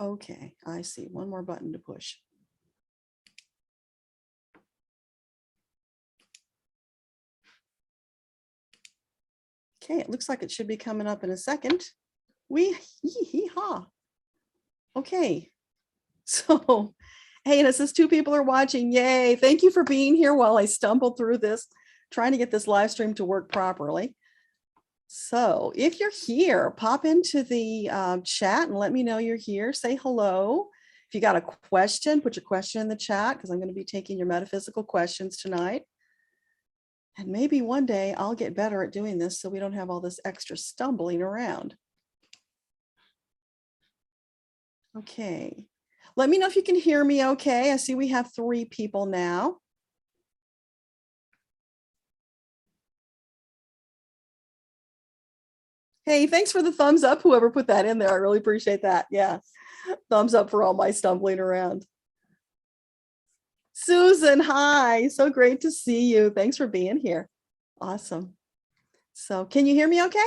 Okay, I see. One more button to push. Okay, it looks like it should be coming up in a second. Hee-haw. Okay, so, hey, and it says 2 people are watching. Yay, thank you for being here while I stumble through this, trying to get this live stream to work properly. So if you're here, pop into the chat and let me know you're here. Say hello. If you got a question, put your question in the chat because I'm going to be taking your metaphysical questions tonight. And maybe one day I'll get better at doing this so we don't have all this extra stumbling around. Okay. Let me know if you can hear me okay. I see we have 3 people now. Hey, thanks for the thumbs up, whoever put that in there. I really appreciate that. Yeah. Thumbs up for all my stumbling around. Susan, hi. So great to see you. Thanks for being here. Awesome. So can you hear me okay?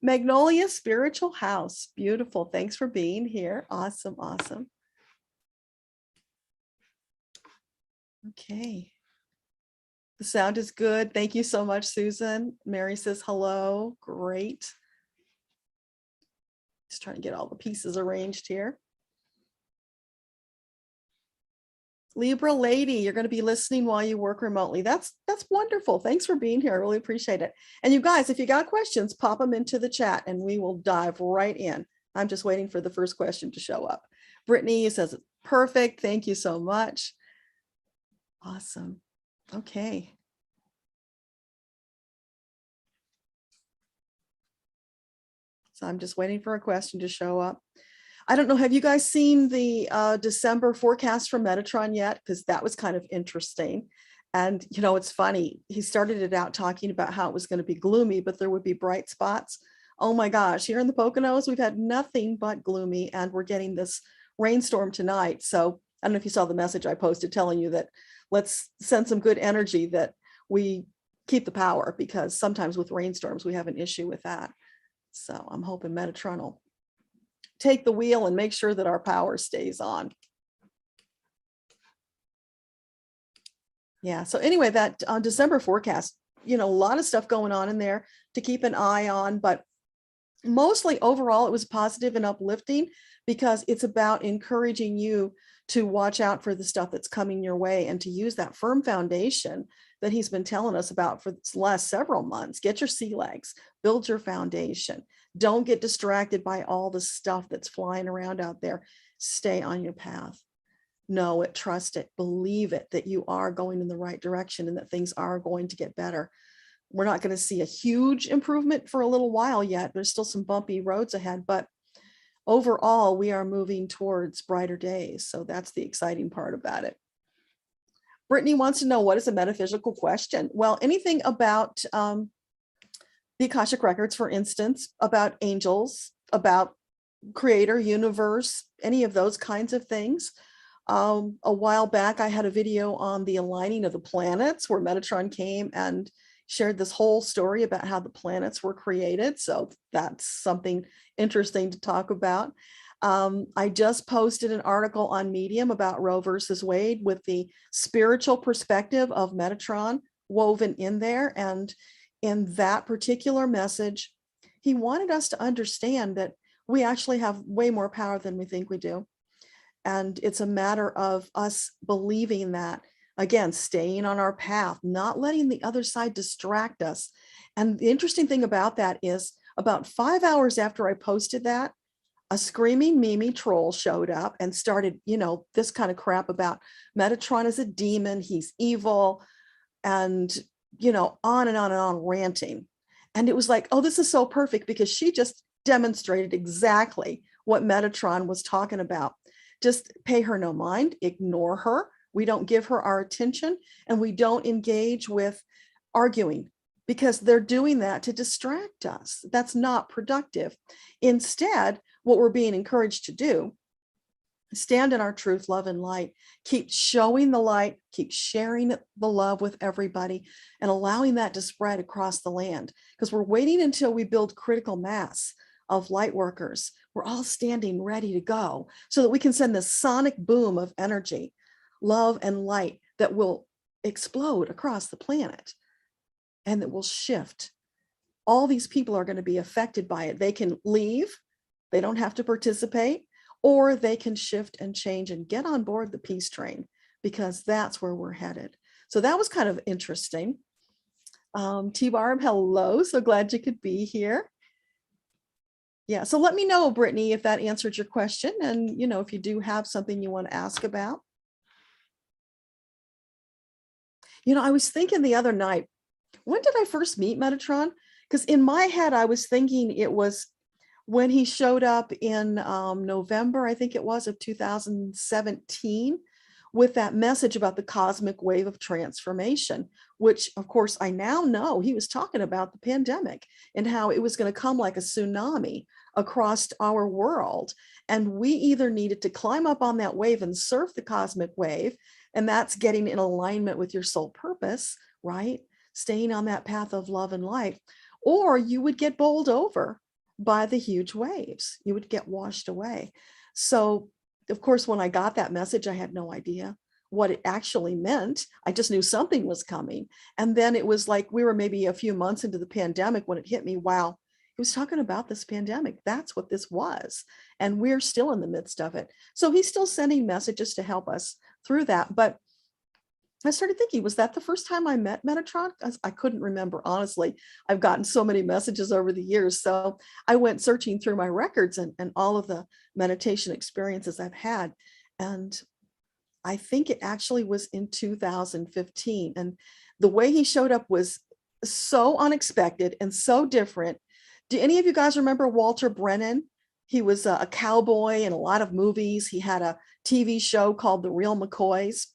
Magnolia Spiritual House. Beautiful. Thanks for being here. Awesome. Awesome. Okay. The sound is good. Thank you so much, Susan. Mary says hello. Great. Just trying to get all the pieces arranged here. Libra lady, you're going to be listening while you work remotely. That's wonderful. Thanks for being here. I really appreciate it. And you guys, if you got questions, pop them into the chat and we will dive right in. I'm just waiting for the first question to show up. Brittany says it's perfect. Thank you so much. Awesome. Okay. So I'm just waiting for a question to show up. I don't know, have you guys seen the December forecast from Metatron yet? Because that was kind of interesting. And, you know, it's funny. He started it out talking about how it was going to be gloomy, but there would be bright spots. Oh my gosh, here in the Poconos, we've had nothing but gloomy and we're getting this rainstorm tonight. So I don't know if you saw the message I posted telling you that let's send some good energy that we keep the power, because sometimes with rainstorms, we have an issue with that. So I'm hoping Metatron will take the wheel and make sure that our power stays on. Yeah, so anyway, that December forecast, you know, a lot of stuff going on in there to keep an eye on, but mostly overall it was positive and uplifting because it's about encouraging you to watch out for the stuff that's coming your way and to use that firm foundation that he's been telling us about for the last several months. Get your sea legs, build your foundation. Don't get distracted by all the stuff that's flying around out there. Stay on your path. Know it, trust it, believe it, that you are going in the right direction and that things are going to get better. We're not going to see a huge improvement for a little while yet. There's still some bumpy roads ahead, but overall, we are moving towards brighter days. So that's the exciting part about it. Brittany wants to know, what is a metaphysical question? Well, anything about the Akashic records, for instance, about angels, about creator, universe, any of those kinds of things. A while back, I had a video on the aligning of the planets where Metatron came and shared this whole story about how the planets were created. So that's something interesting to talk about. I just posted an article on Medium about Roe versus Wade with the spiritual perspective of Metatron woven in there. And in that particular message, he wanted us to understand that we actually have way more power than we think we do. And it's a matter of us believing that, again, staying on our path, not letting the other side distract us. And the interesting thing about that is about 5 hours after I posted that, a screaming Mimi troll showed up and started, you know, this kind of crap about Metatron is a demon, he's evil, and, you know, on and on and on, ranting. And it was like, oh, this is so perfect because she just demonstrated exactly what Metatron was talking about. Just pay her no mind, ignore her. We don't give her our attention and we don't engage with arguing because they're doing that to distract us. That's not productive. Instead, what we're being encouraged to do, stand in our truth, love, and light, keep showing the light, keep sharing the love with everybody and allowing that to spread across the land, because we're waiting until we build critical mass of light workers. We're all standing ready to go so that we can send this sonic boom of energy, love and light that will explode across the planet and that will shift. All these people are going to be affected by it. They can leave, they don't have to participate, or they can shift and change and get on board the peace train, because that's where we're headed. So that was kind of interesting. T-Barb, hello, so glad you could be here. Yeah, so let me know, Brittany, if that answered your question, and if you do have something you want to ask about. I was thinking the other night, when did I first meet Metatron? Because in my head, I was thinking it was when he showed up in November, I think it was, of 2017, with that message about the cosmic wave of transformation, which of course I now know he was talking about the pandemic and how it was going to come like a tsunami across our world. And we either needed to climb up on that wave and surf the cosmic wave, and that's getting in alignment with your soul purpose, right? Staying on that path of love and light, or you would get bowled over by the huge waves. You would get washed away. So of course, when I got that message, I had no idea what it actually meant. I just knew something was coming. And then it was like we were maybe a few months into the pandemic when it hit me. Wow, he was talking about this pandemic. That's what this was. And we're still in the midst of it. So he's still sending messages to help us through that. But I started thinking, was that the first time I met Metatron? I couldn't remember, honestly. I've gotten so many messages over the years. So I went searching through my records and all of the meditation experiences I've had. And I think it actually was in 2015. And the way he showed up was so unexpected and so different. Do any of you guys remember Walter Brennan? He was a cowboy in a lot of movies. He had a TV show called The Real McCoys.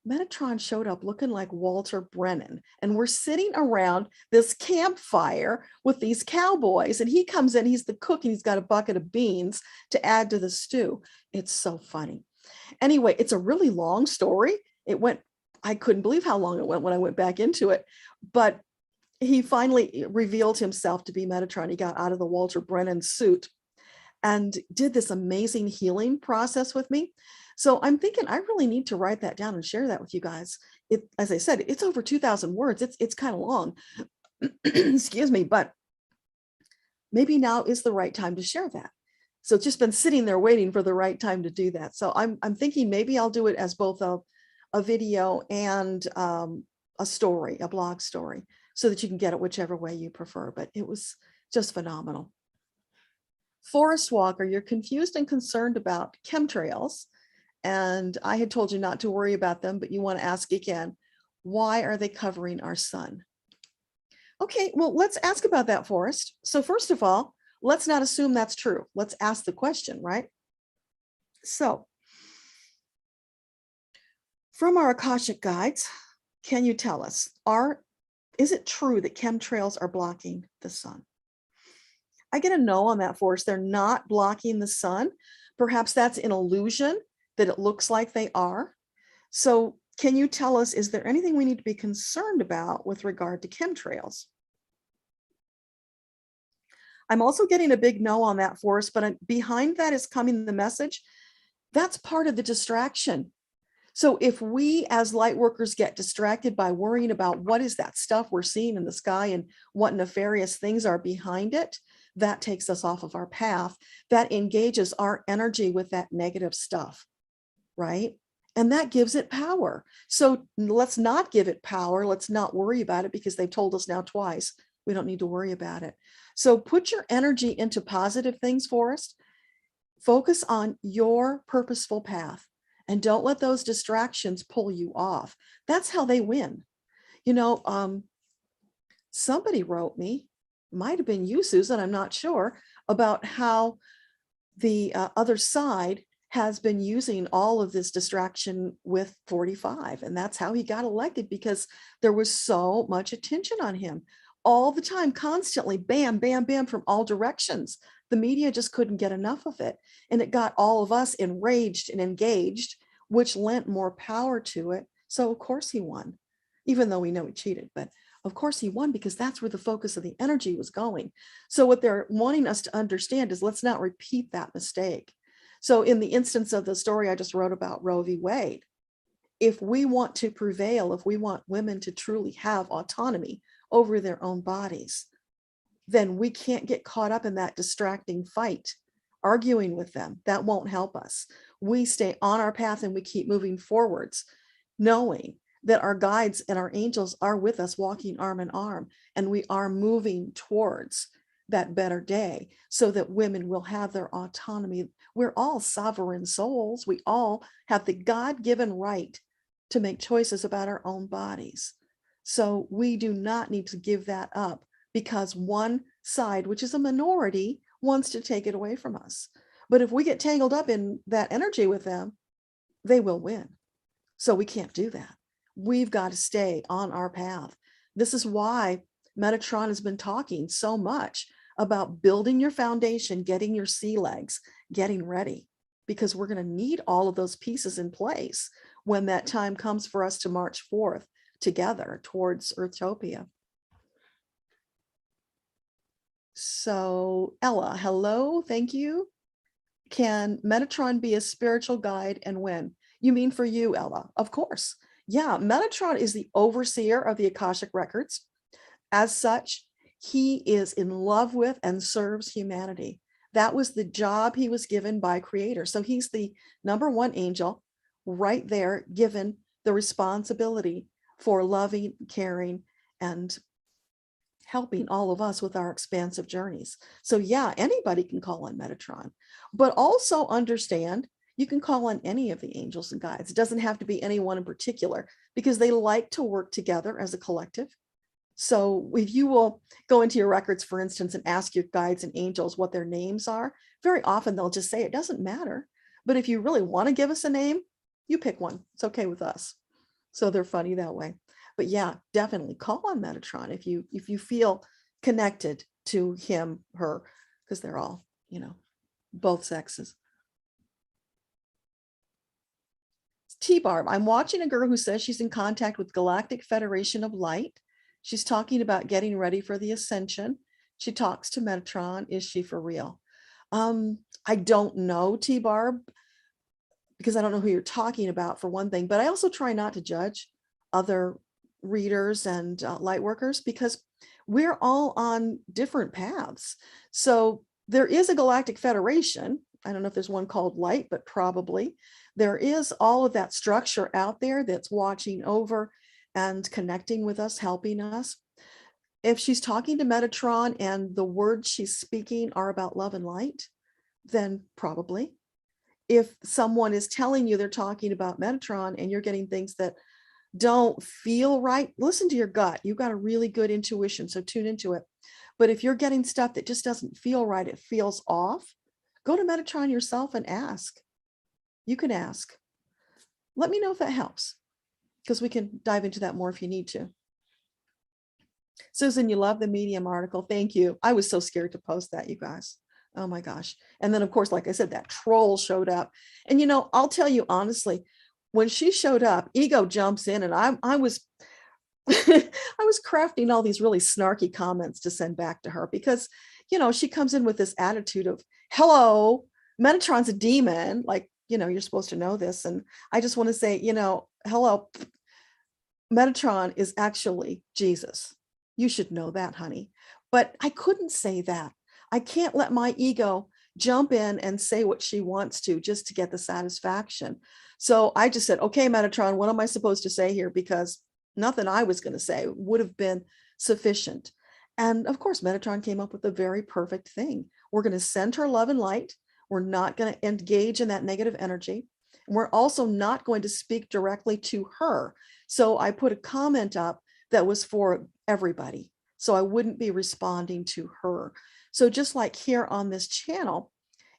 Metatron showed up looking like Walter Brennan, and we're sitting around this campfire with these cowboys, and he comes in, he's the cook, and he's got a bucket of beans to add to the stew. It's so funny. Anyway, it's a really long story. I couldn't believe how long it went when I went back into it, but he finally revealed himself to be Metatron. He got out of the Walter Brennan suit and did this amazing healing process with me. So I'm thinking I really need to write that down and share that with you guys. As I said, it's over 2,000 words. It's kind of long, excuse me, but maybe now is the right time to share that. So it's just been sitting there waiting for the right time to do that. So I'm thinking maybe I'll do it as both a video and a story, a blog story, so that you can get it whichever way you prefer. But it was just phenomenal. Forest Walker, you're confused and concerned about chemtrails. And I had told you not to worry about them, but you want to ask again, why are they covering our sun? Okay, well, let's ask about that, Forest. So first of all, let's not assume that's true. Let's ask the question, right? So from our Akashic guides, can you tell us, is it true that chemtrails are blocking the sun? I get a no on that, Forest. They're not blocking the sun. Perhaps that's an illusion that it looks like they are. So can you tell us, is there anything we need to be concerned about with regard to chemtrails? I'm also getting a big no on that, Forest, but behind that is coming the message. That's part of the distraction. So if we as light workers get distracted by worrying about what is that stuff we're seeing in the sky and what nefarious things are behind it, that takes us off of our path. That engages our energy with that negative stuff, right? And that gives it power. So let's not give it power. Let's not worry about it, because they've told us now twice, we don't need to worry about it. So put your energy into positive things, Forest. Focus on your purposeful path and don't let those distractions pull you off. That's how they win. Somebody wrote me, might have been you, Susan, I'm not sure, about how the other side has been using all of this distraction with 45. And that's how he got elected, because there was so much attention on him all the time, constantly, bam, bam, bam, from all directions. The media just couldn't get enough of it. And it got all of us enraged and engaged, which lent more power to it. So of course he won, even though we know he cheated. But Of course he won, because that's where the focus of the energy was going. So what they're wanting us to understand is, let's not repeat that mistake. So in the instance of the story I just wrote about Roe v. Wade, if we want to prevail, if we want women to truly have autonomy over their own bodies, then we can't get caught up in that distracting fight, arguing with them. That won't help us. We stay on our path and we keep moving forwards, knowing that our guides and our angels are with us, walking arm in arm, and we are moving towards that better day so that women will have their autonomy. We're all sovereign souls. We all have the God-given right to make choices about our own bodies. So we do not need to give that up because one side, which is a minority, wants to take it away from us. But if we get tangled up in that energy with them, they will win. So we can't do that. We've got to stay on our path. This is why Metatron has been talking so much about building your foundation, getting your sea legs, getting ready, because we're going to need all of those pieces in place when that time comes for us to march forth together towards Earthtopia. So Ella, hello, thank you. Can Metatron be a spiritual guide and when? You mean for you, Ella? Of course. Yeah, Metatron is the overseer of the Akashic records. As such, he is in love with and serves humanity. That was the job he was given by Creator. So he's the number one angel right there, given the responsibility for loving, caring, and helping all of us with our expansive journeys. So yeah, anybody can call on Metatron, but also understand you can call on any of the angels and guides. It doesn't have to be anyone in particular, because they like to work together as a collective. So if you will go into your records, for instance, and ask your guides and angels what their names are, very often they'll just say it doesn't matter. But if you really want to give us a name, you pick one. It's okay with us. So they're funny that way. But yeah, definitely call on Metatron if you feel connected to him, her, because they're all, both sexes. T-Barb, I'm watching a girl who says she's in contact with Galactic Federation of Light. She's talking about getting ready for the ascension. She talks to Metatron. Is she for real? I don't know, T-Barb, because I don't know who you're talking about, for one thing, but I also try not to judge other readers and light workers, because we're all on different paths. So there is a Galactic Federation. I don't know if there's one called Light, but probably there is all of that structure out there that's watching over and connecting with us, helping us. If she's talking to Metatron and the words she's speaking are about love and light, then probably. If someone is telling you they're talking about Metatron and you're getting things that don't feel right, listen to your gut. You've got a really good intuition, so tune into it. But if you're getting stuff that just doesn't feel right, it feels off, go to Metatron yourself and ask. You can ask. Let me know if that helps, because we can dive into that more if you need to. Susan, you love the Medium article. Thank you. I was so scared to post that, you guys. Oh my gosh. And then of course, like I said, that troll showed up. And I'll tell you honestly, when she showed up, ego jumps in, and I was I was crafting all these really snarky comments to send back to her, because she comes in with this attitude of, hello, Metatron's a demon, like, you're supposed to know this. And I just want to say, hello, Metatron is actually Jesus. You should know that, honey. But I couldn't say that. I can't let my ego jump in and say what she wants to just to get the satisfaction. So I just said, okay, Metatron, what am I supposed to say here? Because nothing I was going to say would have been sufficient. And of course, Metatron came up with a very perfect thing. We're going to send her love and light. We're not going to engage in that negative energy. And we're also not going to speak directly to her. So I put a comment up that was for everybody. So I wouldn't be responding to her. So just like here on this channel,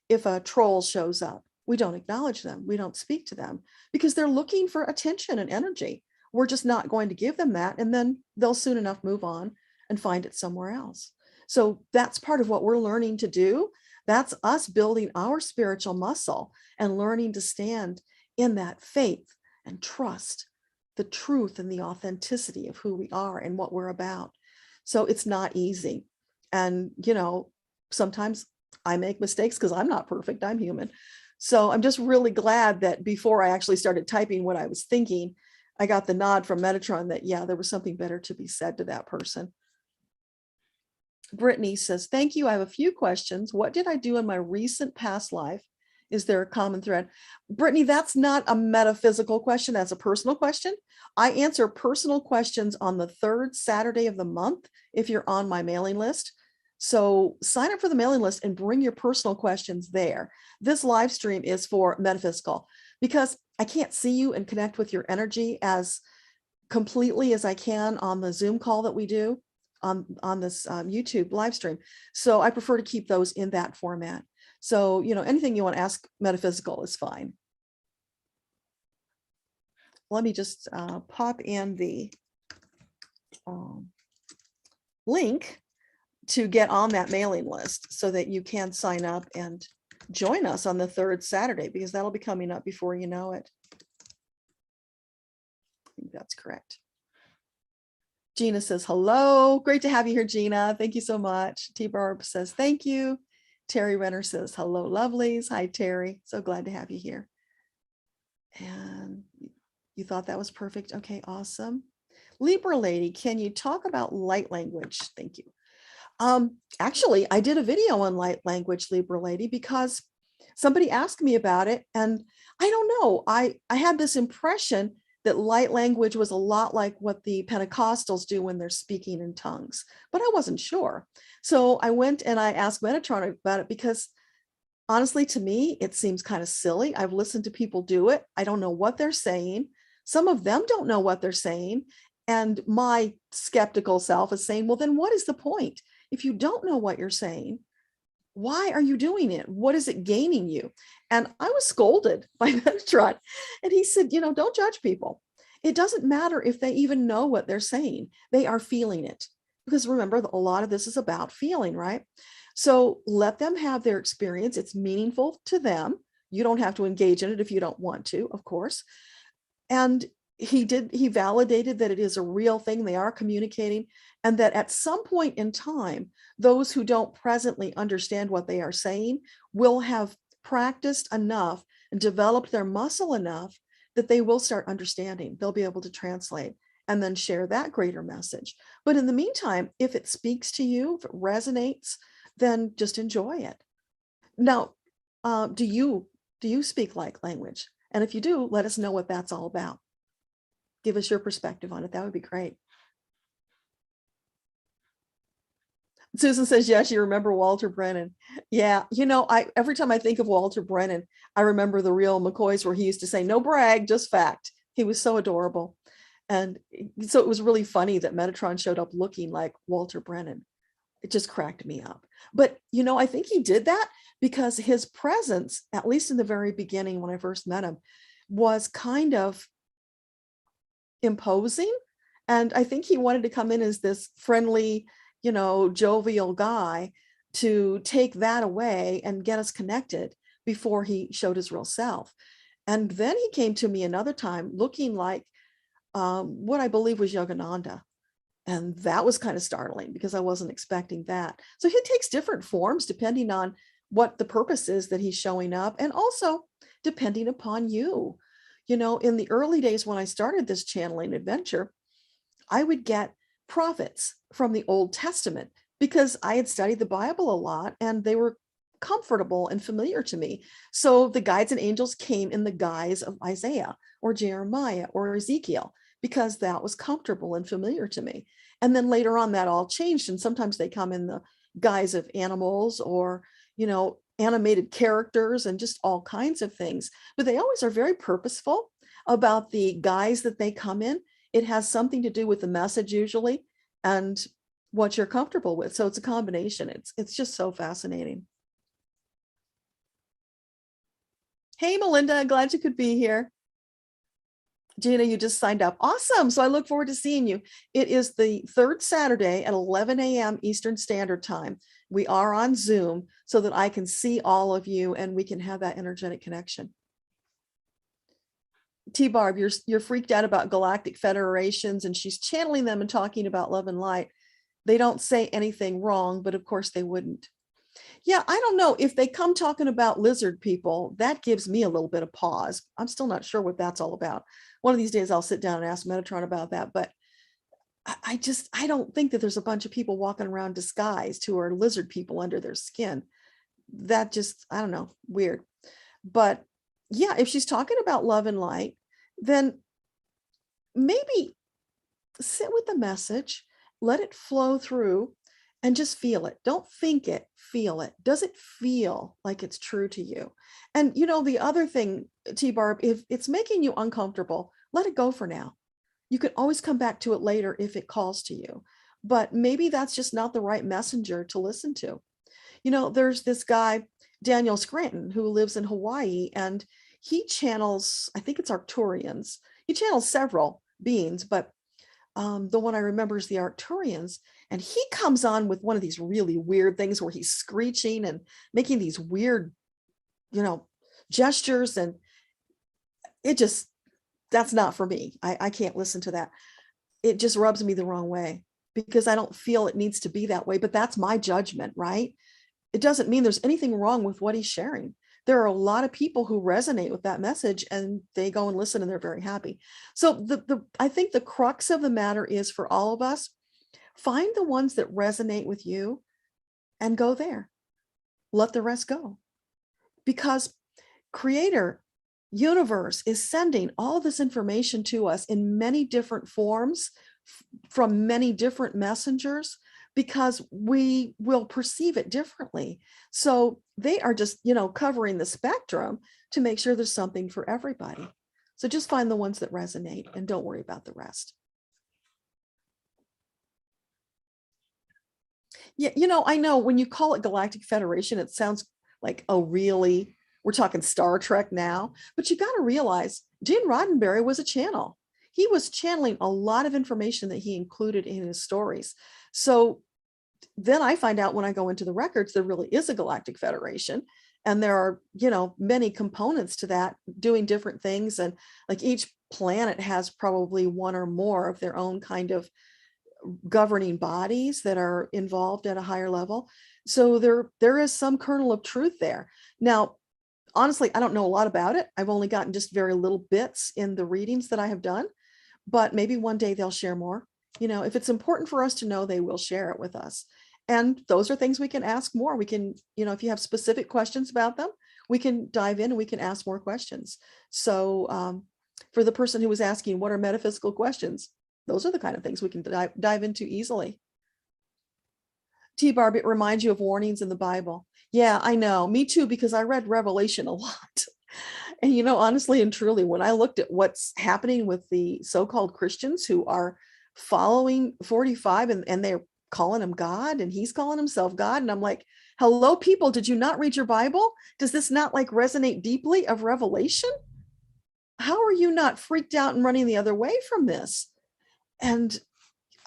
if a troll shows up, we don't acknowledge them. We don't speak to them because they're looking for attention and energy. We're just not going to give them that. And then they'll soon enough move on and find it somewhere else. So that's part of what we're learning to do. That's us building our spiritual muscle and learning to stand in that faith and trust the truth and the authenticity of who we are and what we're about. So it's not easy. And, you know, sometimes I make mistakes because I'm not perfect. I'm human. So I'm just really glad that before I actually started typing what I was thinking, I got the nod from Metatron that, yeah, there was something better to be said to that person. Brittany says, thank you. I have a few questions. What did I do in my recent past life? Is there a common thread? Brittany, that's not a metaphysical question. That's a personal question. I answer personal questions on the third Saturday of the month if you're on my mailing list. So sign up for the mailing list and bring your personal questions there. This live stream is for metaphysical because I can't see you and connect with your energy as completely as I can on the Zoom call that we do on this YouTube live stream. So I prefer to keep those in that format. So, you know, anything you want to ask metaphysical is fine. Let me just pop in the link to get on that mailing list so that you can sign up and join us on the third Saturday, because that'll be coming up before you know it. I think that's correct. Gina says, hello. Great to have you here, Gina. Thank you so much. T-Barb says, thank you. Terry Renner says, hello, lovelies. Hi, Terry. So glad to have you here. And you thought that was perfect. Okay, awesome. Libra lady, can you talk about light language? Thank you. Actually, I did a video on light language, Libra lady, because somebody asked me about it. And I don't know, I had this impression that light language was a lot like what the Pentecostals do when they're speaking in tongues, but I wasn't sure. So I went and I asked Metatron about it because honestly, to me, it seems kind of silly. I've listened to people do it. I don't know what they're saying. Some of them don't know what they're saying. And my skeptical self is saying, well, then what is the point? If you don't know what you're saying, why are you doing it? What is it gaining you? And I was scolded by Metatron. And he said, you know, don't judge people. It doesn't matter if they even know what they're saying. They are feeling it. Because remember, a lot of this is about feeling, right? So let them have their experience. It's meaningful to them. You don't have to engage in it if you don't want to, of course. And he validated that it is a real thing. They are communicating, and that at some point in time, those who don't presently understand what they are saying will have practiced enough and developed their muscle enough that they will start understanding. They'll be able to translate and then share that greater message. But in the meantime, if it speaks to you, if it resonates, then just enjoy it. Now, do you speak light language? And if you do, let us know what that's all about. Give us your perspective on it. That would be great. Susan says, yes, you remember Walter Brennan. Yeah, you know, every time I think of Walter Brennan, I remember the real McCoys where he used to say, no brag, just fact. He was so adorable. And so it was really funny that Metatron showed up looking like Walter Brennan. It just cracked me up. But, you know, I think he did that because his presence, at least in the very beginning when I first met him, was kind of imposing. And I think he wanted to come in as this friendly, you know, jovial guy to take that away and get us connected before he showed his real self. And then he came to me another time looking like what I believe was Yogananda. And that was kind of startling because I wasn't expecting that. So he takes different forms depending on what the purpose is that he's showing up, and also depending upon you. You know, in the early days when I started this channeling adventure, I would get prophets from the Old Testament because I had studied the Bible a lot and they were comfortable and familiar to me. So the guides and angels came in the guise of Isaiah or Jeremiah or Ezekiel because that was comfortable and familiar to me. And then later on that all changed, and sometimes they come in the guise of animals or, you know, animated characters and just all kinds of things. But they always are very purposeful about the guise that they come in. It has something to do with the message usually and what you're comfortable with. So it's a combination. It's just so fascinating. Hey, Melinda, glad you could be here. Gina, you just signed up. Awesome. So I look forward to seeing you. It is the third Saturday at 11 a.m. Eastern Standard Time. We are on Zoom so that I can see all of you and we can have that energetic connection. T-Barb, you're freaked out about galactic federations, and she's channeling them and talking about love and light. They don't say anything wrong, but of course they wouldn't. Yeah, I don't know. If they come talking about lizard people, that gives me a little bit of pause. I'm still not sure what that's all about. One of these days I'll sit down and ask Metatron about that, but I don't think that there's a bunch of people walking around disguised who are lizard people under their skin. That just, I don't know, weird. But yeah, if she's talking about love and light, then maybe sit with the message, let it flow through, and just feel it. Don't think it, feel it. Does it feel like it's true to you? And the other thing, T-Barb, if it's making you uncomfortable, let it go for now. You can always come back to it later if it calls to you. But maybe that's just not the right messenger to listen to. There's this guy, Daniel Scranton, who lives in Hawaii, and he channels, I think it's Arcturians. He channels several beings, but the one I remember is the Arcturians. And he comes on with one of these really weird things where he's screeching and making these weird, gestures. And that's not for me. I can't listen to that. It just rubs me the wrong way because I don't feel it needs to be that way, but that's my judgment, right? It doesn't mean there's anything wrong with what he's sharing. There are a lot of people who resonate with that message and they go and listen and they're very happy. So I think the crux of the matter is for all of us, find the ones that resonate with you and go there. Let the rest go. Because Creator, universe is sending all this information to us in many different forms from many different messengers, because we will perceive it differently. So they are just, covering the spectrum to make sure there's something for everybody. So just find the ones that resonate and don't worry about the rest. Yeah, I know when you call it Galactic Federation, it sounds like, oh, really? We're talking Star Trek now. But you got to realize Gene Roddenberry was a channel. He was channeling a lot of information that he included in his stories. So then I find out when I go into the records, there really is a Galactic Federation. And there are, many components to that doing different things. And like each planet has probably one or more of their own kind of governing bodies that are involved at a higher level. So there is some kernel of truth there. Now, honestly, I don't know a lot about it. I've only gotten just very little bits in the readings that I have done, but maybe one day they'll share more. If it's important for us to know, they will share it with us. And those are things we can ask more. We can, if you have specific questions about them, we can dive in and we can ask more questions. So for the person who was asking, what are metaphysical questions? Those are the kind of things we can dive into easily. T-Barb, it reminds you of warnings in the Bible. Yeah, I know. Me too, because I read Revelation a lot. And, honestly and truly, when I looked at what's happening with the so-called Christians who are following 45 and they're calling him God and he's calling himself God. And I'm like, hello, people, did you not read your Bible? Does this not resonate deeply of Revelation? How are you not freaked out and running the other way from this? And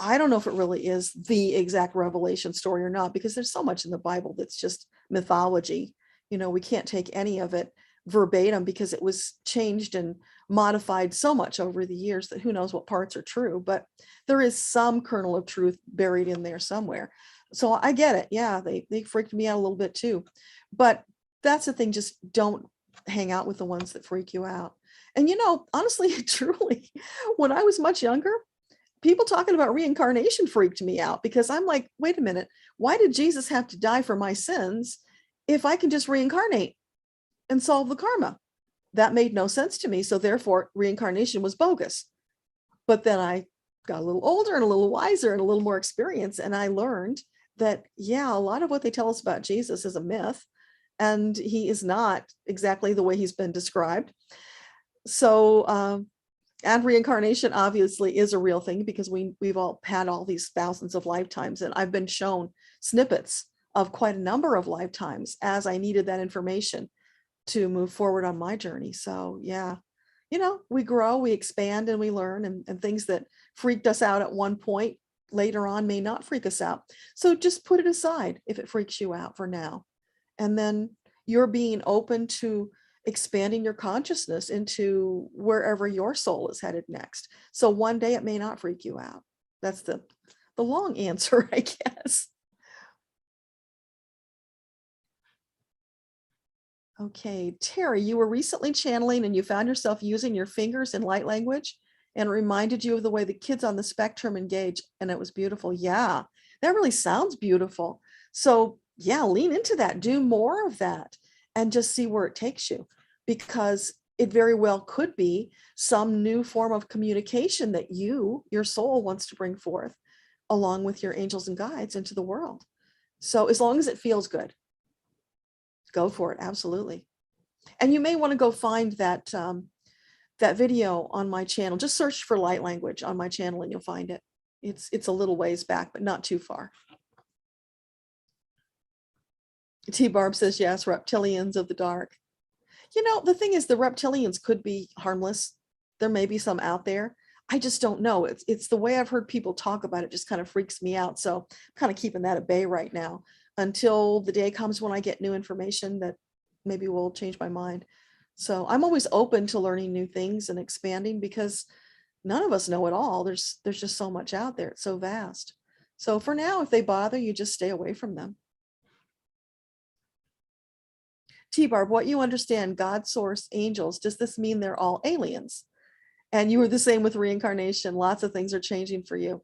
I don't know if it really is the exact Revelation story or not, because there's so much in the Bible that's just mythology. We can't take any of it verbatim because it was changed and modified so much over the years that who knows what parts are true, but there is some kernel of truth buried in there somewhere. So I get it. Yeah, they freaked me out a little bit too. But that's the thing, just don't hang out with the ones that freak you out. And honestly, truly, when I was much younger, people talking about reincarnation freaked me out because I'm like, wait a minute, why did Jesus have to die for my sins if I can just reincarnate and solve the karma? That made no sense to me. So therefore reincarnation was bogus. But then I got a little older and a little wiser and a little more experience. And I learned that, yeah, a lot of what they tell us about Jesus is a myth and he is not exactly the way he's been described. So, and reincarnation obviously is a real thing because we've all had all these thousands of lifetimes, and I've been shown snippets of quite a number of lifetimes as I needed that information to move forward on my journey. So yeah, we grow, we expand, and we learn, and things that freaked us out at one point later on may not freak us out. So just put it aside if it freaks you out for now. And then you're being open to expanding your consciousness into wherever your soul is headed next. So one day it may not freak you out. That's the long answer, I guess. Okay, Terry, you were recently channeling and you found yourself using your fingers in light language, and it reminded you of the way the kids on the spectrum engage, and it was beautiful. Yeah, that really sounds beautiful. So yeah, lean into that, do more of that, and just see where it takes you, because it very well could be some new form of communication that your soul wants to bring forth along with your angels and guides into the world. So as long as it feels good, go for it. Absolutely. And you may want to go find that that video on my channel. Just search for light language on my channel and you'll find it. It's a little ways back, but not too far. T Barb says, yes, reptilians of the dark. You know, the thing is, the reptilians could be harmless. There may be some out there. I just don't know. It's the way I've heard people talk about it just kind of freaks me out. So I'm kind of keeping that at bay right now until the day comes when I get new information that maybe will change my mind. So I'm always open to learning new things and expanding, because none of us know it all. There's just so much out there. It's so vast. So for now, if they bother you, just stay away from them. T-Barb, what you understand, God, source, angels, does this mean they're all aliens? And you were the same with reincarnation. Lots of things are changing for you.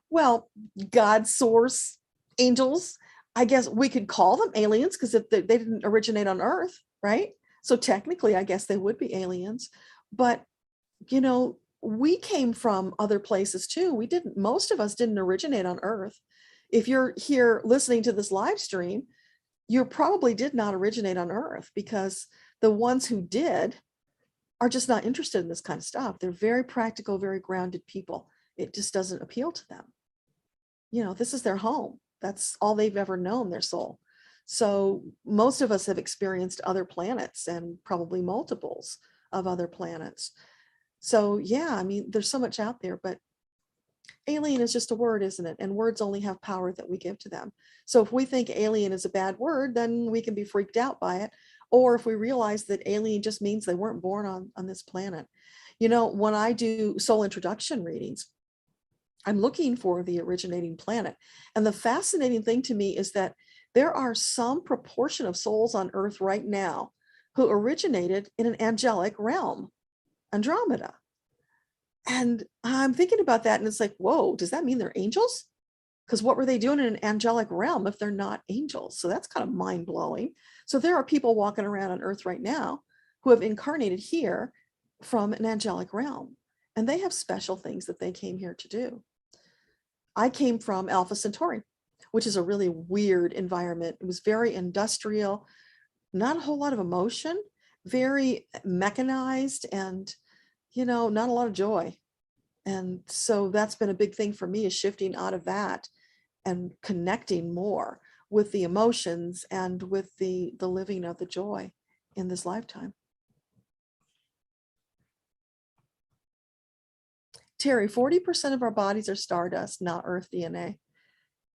Well, God, source, angels, I guess we could call them aliens, because if they didn't originate on Earth, right? So technically, I guess they would be aliens. But, you know, we came from other places too. Most of us didn't originate on Earth. If you're here listening to this live stream, you probably did not originate on Earth, because the ones who did are just not interested in this kind of stuff. They're very practical, very grounded people. It just doesn't appeal to them. You know, this is their home. That's all they've ever known, their soul. So most of us have experienced other planets, and probably multiples of other planets. So yeah, I mean, there's so much out there, but alien is just a word, isn't it? And words only have power that we give to them. So if we think alien is a bad word, then we can be freaked out by it. Or if we realize that alien just means they weren't born on this planet. You know, when I do soul introduction readings, I'm looking for the originating planet. And the fascinating thing to me is that there are some proportion of souls on Earth right now who originated in an angelic realm, Andromeda. And I'm thinking about that, and it's like, whoa, does that mean they're angels? Because what were they doing in an angelic realm if they're not angels? So that's kind of mind-blowing. So there are people walking around on Earth right now who have incarnated here from an angelic realm, and they have special things that they came here to do. I came from Alpha Centauri, which is a really weird environment. It was very industrial, not a whole lot of emotion, very mechanized, and, you know, not a lot of joy. And so that's been a big thing for me, is shifting out of that and connecting more with the emotions and with the living of the joy in this lifetime. Terry, 40% of our bodies are stardust, not Earth DNA.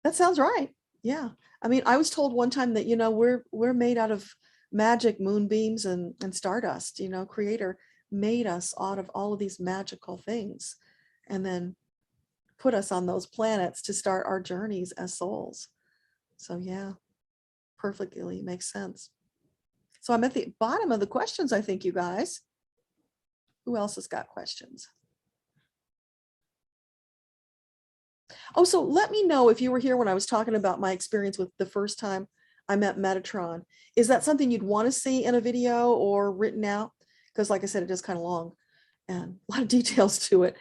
That sounds right. Yeah. I mean, I was told one time that, you know, we're made out of magic moonbeams and stardust. You know, Creator made us out of all of these magical things, and then put us on those planets to start our journeys as souls. So yeah, perfectly makes sense. So I'm at the bottom of the questions, I think, you guys. Who else has got questions? Oh, so let me know if you were here when I was talking about my experience with the first time I met Metatron. Is that something you'd want to see in a video or written out? Because like I said, it is kind of long and a lot of details to it,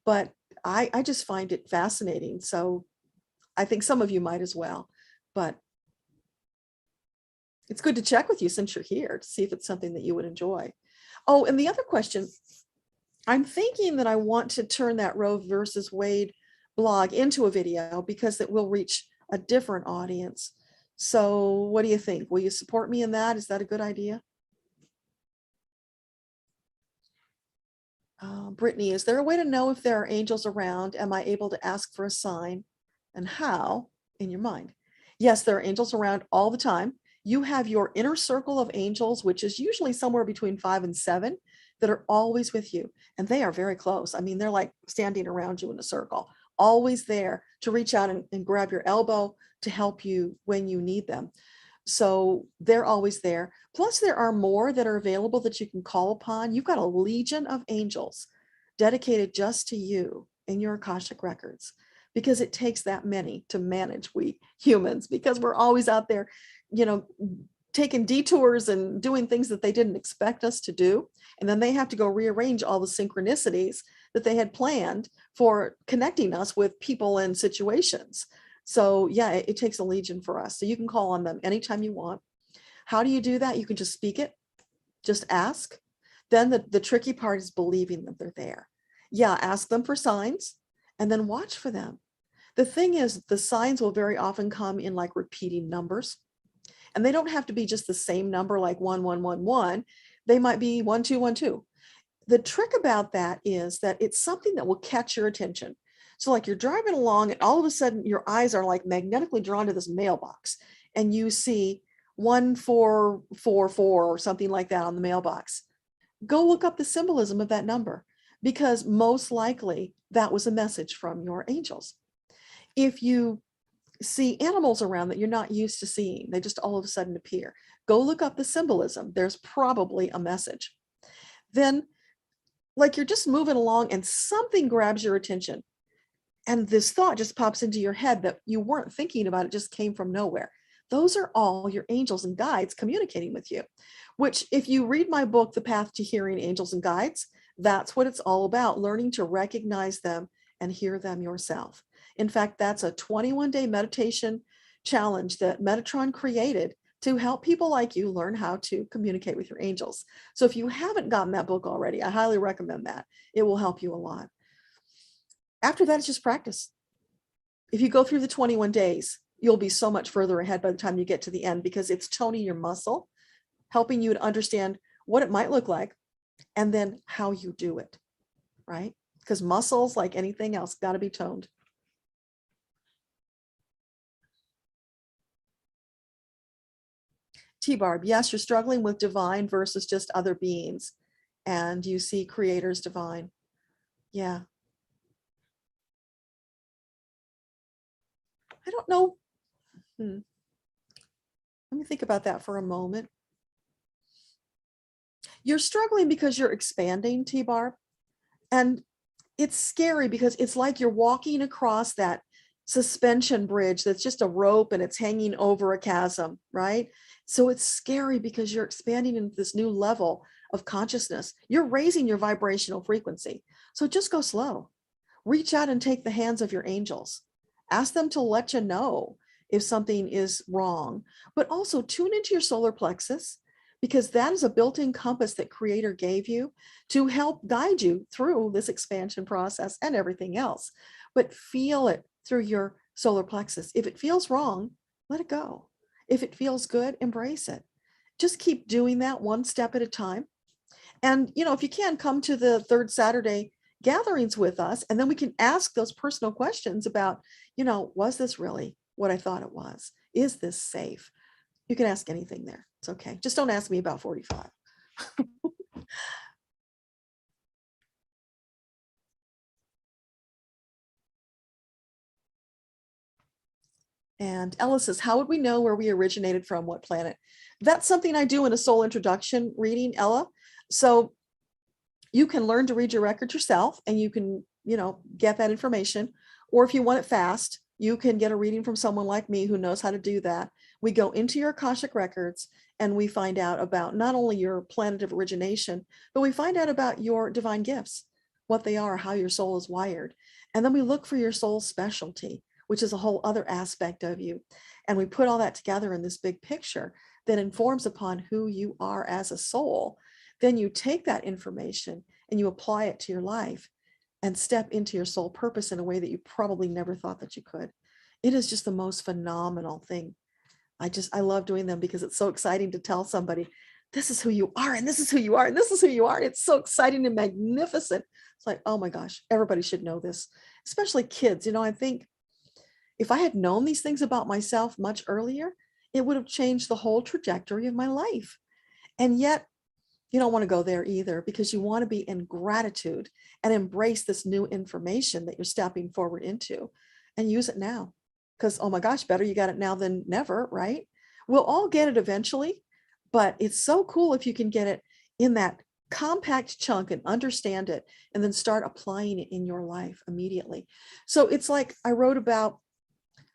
but I just find it fascinating. So I think some of you might as well, but it's good to check with you since you're here to see if it's something that you would enjoy. Oh, and the other question, I'm thinking that I want to turn that Roe versus Wade blog into a video, because it will reach a different audience. So what do you think? Will you support me in that? Is that a good idea? Brittany, is there a way to know if there are angels around? Am I able to ask for a sign, and how in your mind? Yes, there are angels around all the time. You have your inner circle of angels, which is usually somewhere between 5 and 7, that are always with you. And they are very close. I mean, they're like standing around you in a circle, always there to reach out and grab your elbow to help you when you need them. So they're always there. Plus, there are more that are available that you can call upon. You've got a legion of angels dedicated just to you in your Akashic records, because it takes that many to manage, we humans, because we're always out there, you know, taking detours and doing things that they didn't expect us to do. And then they have to go rearrange all the synchronicities that they had planned for connecting us with people and situations. So yeah, it takes a legion for us. So you can call on them anytime you want. How do you do that? You can just speak it, just ask. Then the tricky part is believing that they're there. Yeah, ask them for signs and then watch for them. The thing is, the signs will very often come in like repeating numbers. And they don't have to be just the same number, like 1111. They might be 1212. The trick about that is that it's something that will catch your attention. So like you're driving along and all of a sudden your eyes are like magnetically drawn to this mailbox and you see 1444 or something like that on the mailbox. Go look up the symbolism of that number, because most likely that was a message from your angels. If you see animals around that you're not used to seeing, they just all of a sudden appear, go look up the symbolism. There's probably a message. Then like you're just moving along and something grabs your attention and this thought just pops into your head that you weren't thinking about, it just came from nowhere. Those are all your angels and guides communicating with you, which if you read my book, The Path to Hearing Angels and Guides, that's what it's all about, learning to recognize them and hear them yourself. In fact, that's a 21-day meditation challenge that Metatron created to help people like you learn how to communicate with your angels. So if you haven't gotten that book already, I highly recommend that. It will help you a lot. After that, it's just practice. If you go through the 21 days, you'll be so much further ahead by the time you get to the end, because it's toning your muscle, helping you to understand what it might look like, and then how you do it, right? Because muscles, like anything else, got to be toned. T-Barb, yes, you're struggling with divine versus just other beings, and you see creators divine. Yeah. I don't know. Let me think about that for a moment. You're struggling because you're expanding, T-Barb, and it's scary because it's like you're walking across that suspension bridge that's just a rope and it's hanging over a chasm, right? So it's scary because you're expanding into this new level of consciousness. You're raising your vibrational frequency. So just go slow. Reach out and take the hands of your angels. Ask them to let you know if something is wrong, but also tune into your solar plexus, because that is a built-in compass that Creator gave you to help guide you through this expansion process and everything else. But feel it through your solar plexus. If it feels wrong, let it go. If it feels good, embrace it. Just keep doing that one step at a time. And, you know, if you can, come to the third Saturday gatherings with us, and then we can ask those personal questions about, you know, was this really what I thought it was? Is this safe? You can ask anything there. It's okay. Just don't ask me about 45. And Ella says, how would we know where we originated from, what planet? That's something I do in a soul introduction reading, Ella. So you can learn to read your record yourself and you can, you know, get that information. Or if you want it fast, you can get a reading from someone like me who knows how to do that. We go into your Akashic records and we find out about not only your planet of origination, but we find out about your divine gifts, what they are, how your soul is wired. And then we look for your soul's specialty, which is a whole other aspect of you. And we put all that together in this big picture that informs upon who you are as a soul. Then you take that information and you apply it to your life and step into your soul purpose in a way that you probably never thought that you could. It is just the most phenomenal thing. I love doing them because it's so exciting to tell somebody, this is who you are, and this is who you are, and this is who you are. It's so exciting and magnificent. It's like, oh my gosh, everybody should know this, especially kids. You know, I think if I had known these things about myself much earlier, it would have changed the whole trajectory of my life. And yet you don't want to go there either, because you want to be in gratitude and embrace this new information that you're stepping forward into and use it now. Because, oh my gosh, better you got it now than never, right? We'll all get it eventually, but it's so cool if you can get it in that compact chunk and understand it and then start applying it in your life immediately. So it's like I wrote about,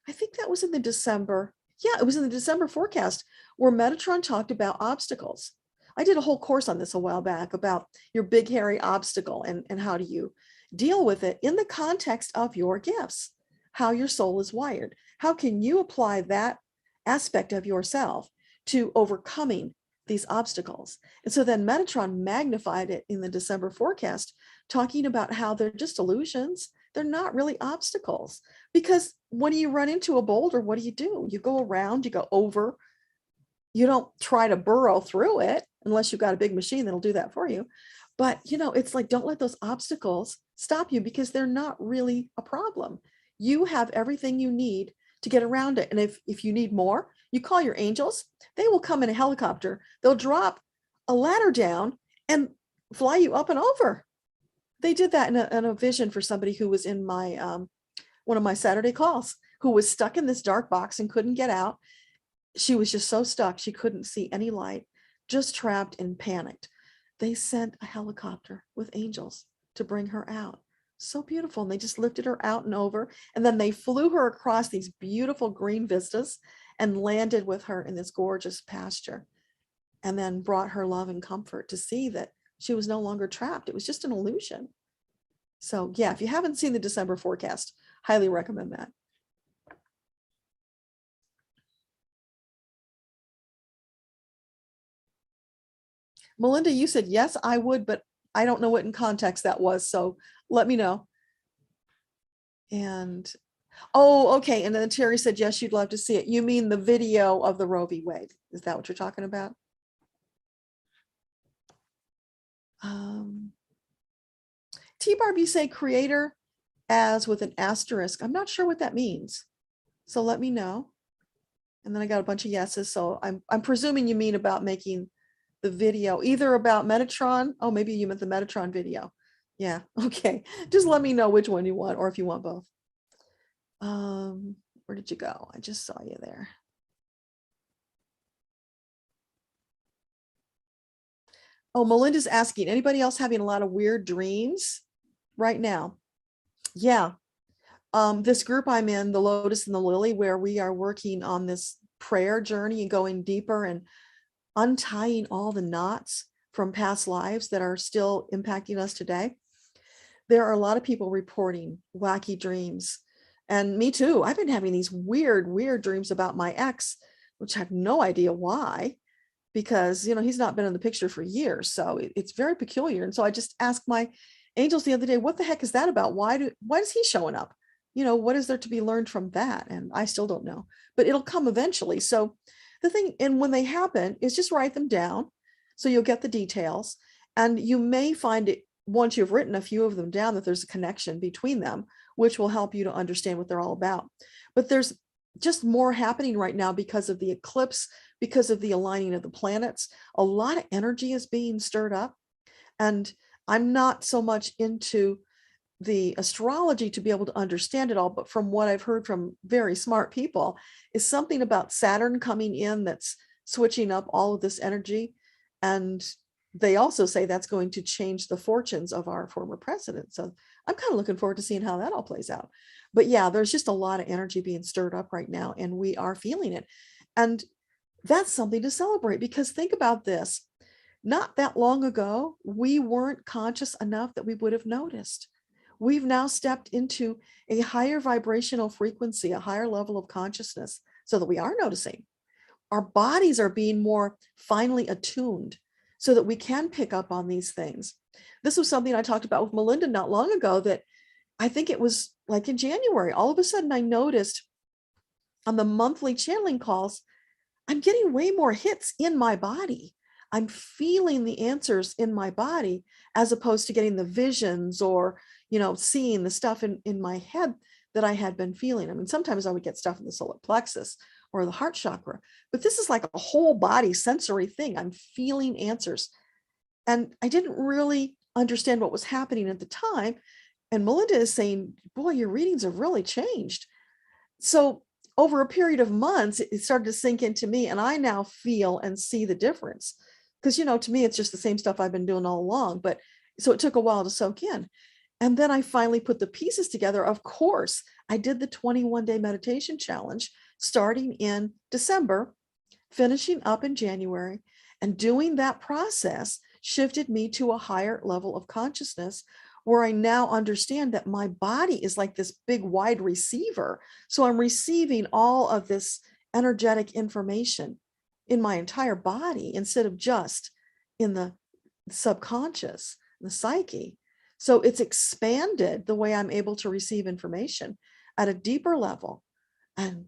I think that was in the December. Yeah, it was in the December forecast where Metatron talked about obstacles. I did a whole course on this a while back about your big, hairy obstacle and how do you deal with it in the context of your gifts, how your soul is wired. How can you apply that aspect of yourself to overcoming these obstacles? And so then Metatron magnified it in the December forecast, talking about how they're just illusions. They're not really obstacles, because when you run into a boulder, what do? You go around, you go over. You don't try to burrow through it unless you've got a big machine that'll do that for you. But, it's like, don't let those obstacles stop you, because they're not really a problem. You have everything you need to get around it. And if you need more, you call your angels. They will come in a helicopter. They'll drop a ladder down and fly you up and over. They did that in a vision for somebody who was in my one of my Saturday calls, who was stuck in this dark box and couldn't get out. She was just so stuck. She couldn't see any light, just trapped and panicked. They sent a helicopter with angels to bring her out. So beautiful. And they just lifted her out and over. And then they flew her across these beautiful green vistas and landed with her in this gorgeous pasture, and then brought her love and comfort to see that she was no longer trapped. It was just an illusion. So yeah, if you haven't seen the December forecast, highly recommend that. Melinda, you said, yes, I would, but I don't know what in context that was. So let me know. And, oh, okay. And then Terry said, yes, you'd love to see it. You mean the video of the Roe v. Wade? Is that what you're talking about? T-Barb, you say creator as with an asterisk. I'm not sure what that means. So let me know. And then I got a bunch of yeses. So I'm presuming you mean about making the video, either about Metatron. Oh, maybe you meant the Metatron video. Yeah. Okay. Just let me know which one you want, or if you want both. Where did you go? I just saw you there. Oh, Melinda's asking, anybody else having a lot of weird dreams right now? Yeah. This group I'm in, the Lotus and the Lily, where we are working on this prayer journey and going deeper and untying all the knots from past lives that are still impacting us today. There are a lot of people reporting wacky dreams, and me too. I've been having these weird dreams about my ex, which I have no idea why, because he's not been in the picture for years. So it's very peculiar. And so I just asked my angels the other day, what the heck is that about? Why is he showing up? What is there to be learned from that? And I still don't know, but it'll come eventually. So the thing, and when they happen, is just write them down so you'll get the details. And you may find it, once you've written a few of them down, that there's a connection between them, which will help you to understand what they're all about. But there's just more happening right now because of the eclipse, because of the aligning of the planets. A lot of energy is being stirred up. And I'm not so much into the astrology to be able to understand it all, but from what I've heard from very smart people, is something about Saturn coming in that's switching up all of this energy. And they also say that's going to change the fortunes of our former president. So I'm kind of looking forward to seeing how that all plays out. But yeah, there's just a lot of energy being stirred up right now, and we are feeling it. And that's something to celebrate, because think about this. Not that long ago, we weren't conscious enough that we would have noticed. We've now stepped into a higher vibrational frequency, a higher level of consciousness, so that we are noticing. Our bodies are being more finely attuned so that we can pick up on these things. This was something I talked about with Melinda not long ago, that I think it was like in January, all of a sudden I noticed on the monthly channeling calls, I'm getting way more hits in my body. I'm feeling the answers in my body, as opposed to getting the visions or, seeing the stuff in my head that I had been feeling. I mean, sometimes I would get stuff in the solar plexus or the heart chakra. But this is like a whole body sensory thing. I'm feeling answers. And I didn't really understand what was happening at the time. And Melinda is saying, boy, your readings have really changed. So over a period of months, it started to sink into me, and I now feel and see the difference. Because, to me, it's just the same stuff I've been doing all along. But so it took a while to soak in. And then I finally put the pieces together. Of course, I did the 21-day meditation challenge starting in December, finishing up in January, and doing that process shifted me to a higher level of consciousness, where I now understand that my body is like this big wide receiver. So I'm receiving all of this energetic information in my entire body instead of just in the subconscious, the psyche. So it's expanded the way I'm able to receive information at a deeper level. And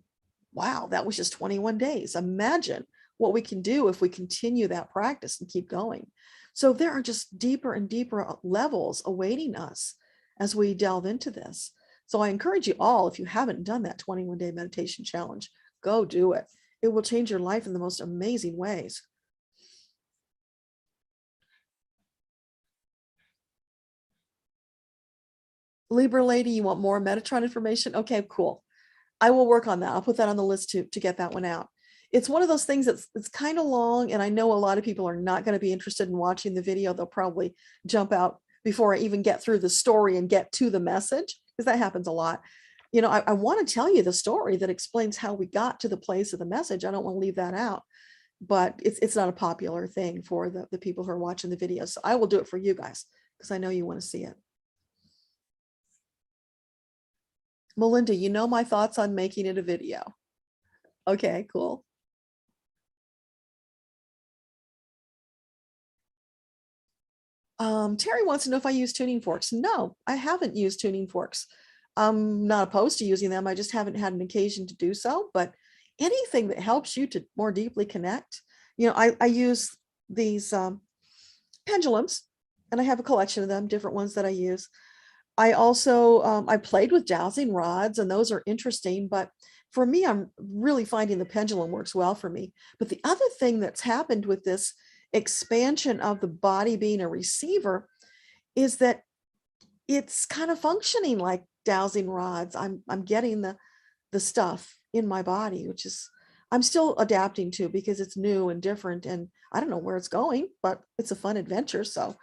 wow, that was just 21 days. Imagine what we can do if we continue that practice and keep going. So there are just deeper and deeper levels awaiting us as we delve into this. So I encourage you all, if you haven't done that 21-day meditation challenge, go do it. It will change your life in the most amazing ways. Libra lady, you want more Metatron information? Okay, cool. I will work on that. I'll put that on the list to get that one out. It's one of those things that's it's kind of long, and I know a lot of people are not going to be interested in watching the video. They'll probably jump out before I even get through the story and get to the message, because that happens a lot. I want to tell you the story that explains how we got to the place of the message. I don't want to leave that out, but it's not a popular thing for the people who are watching the video. So I will do it for you guys because I know you want to see it. Melinda, you know my thoughts on making it a video. Okay, cool. Terry wants to know if I use tuning forks. No, I haven't used tuning forks. I'm not opposed to using them. I just haven't had an occasion to do so. But anything that helps you to more deeply connect, I use these pendulums, and I have a collection of them, different ones that I use. I also, I played with dowsing rods, and those are interesting, but for me, I'm really finding the pendulum works well for me. But the other thing that's happened with this expansion of the body being a receiver is that it's kind of functioning like dowsing rods. I'm getting the stuff in my body, which is, I'm still adapting to because it's new and different, and I don't know where it's going, but it's a fun adventure. So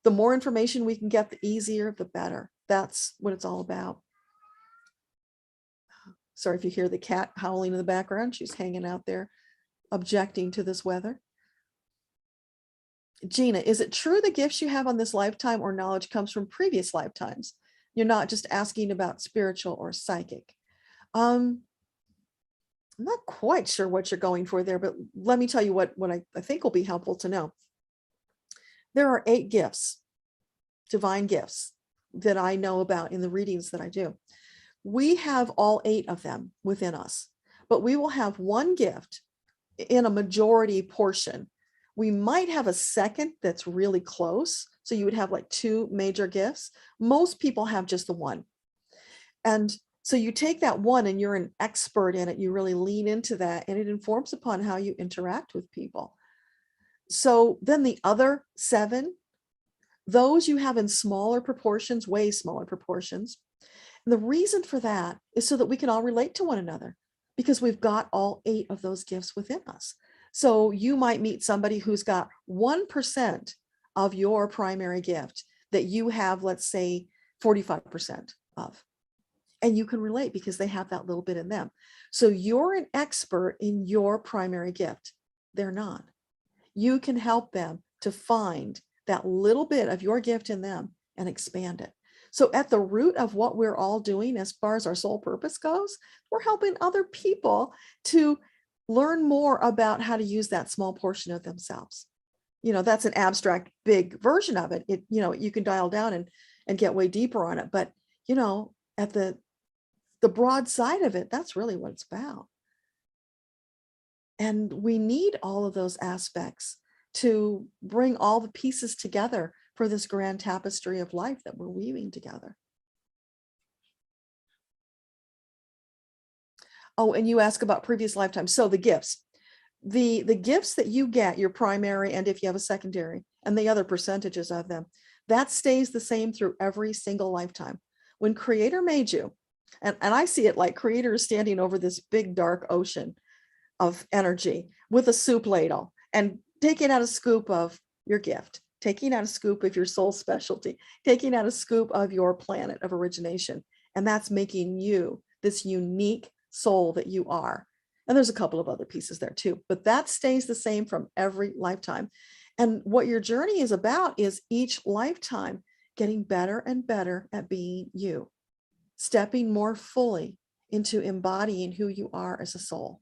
the more information we can get, the easier, the better. That's what it's all about. Sorry if you hear the cat howling in the background. She's hanging out there objecting to this weather. Gina, is it true the gifts you have on this lifetime or knowledge comes from previous lifetimes? You're not just asking about spiritual or psychic. I'm not quite sure what you're going for there, but let me tell you what I think will be helpful to know. There are 8 gifts, divine gifts, that I know about in the readings that I do. We have all 8 of them within us, but we will have one gift in a majority portion. We might have a second that's really close. So you would have like 2 major gifts. Most people have just the one. And so you take that one and you're an expert in it. You really lean into that, and it informs upon how you interact with people. So then the other 7, those you have in smaller proportions, way smaller proportions. And the reason for that is so that we can all relate to one another, because we've got all 8 of those gifts within us. So you might meet somebody who's got 1% of your primary gift that you have, let's say 45% of, and you can relate because they have that little bit in them. So you're an expert in your primary gift. They're not. You can help them to find that little bit of your gift in them and expand it. So at the root of what we're all doing as far as our soul purpose goes, we're helping other people to learn more about how to use that small portion of themselves. That's an abstract, big version of it. You can dial down and get way deeper on it. But, at the broad side of it, that's really what it's about. And we need all of those aspects to bring all the pieces together for this grand tapestry of life that we're weaving together. Oh, and you ask about previous lifetimes. So the gifts, the gifts that you get, your primary, and if you have a secondary, and the other percentages of them, that stays the same through every single lifetime. When Creator made you, and I see it like Creator is standing over this big dark ocean of energy with a soup ladle and taking out a scoop of your gift, taking out a scoop of your soul specialty, taking out a scoop of your planet of origination. And that's making you this unique soul that you are. And there's a couple of other pieces there too, but that stays the same from every lifetime. And what your journey is about is each lifetime getting better and better at being you, stepping more fully into embodying who you are as a soul.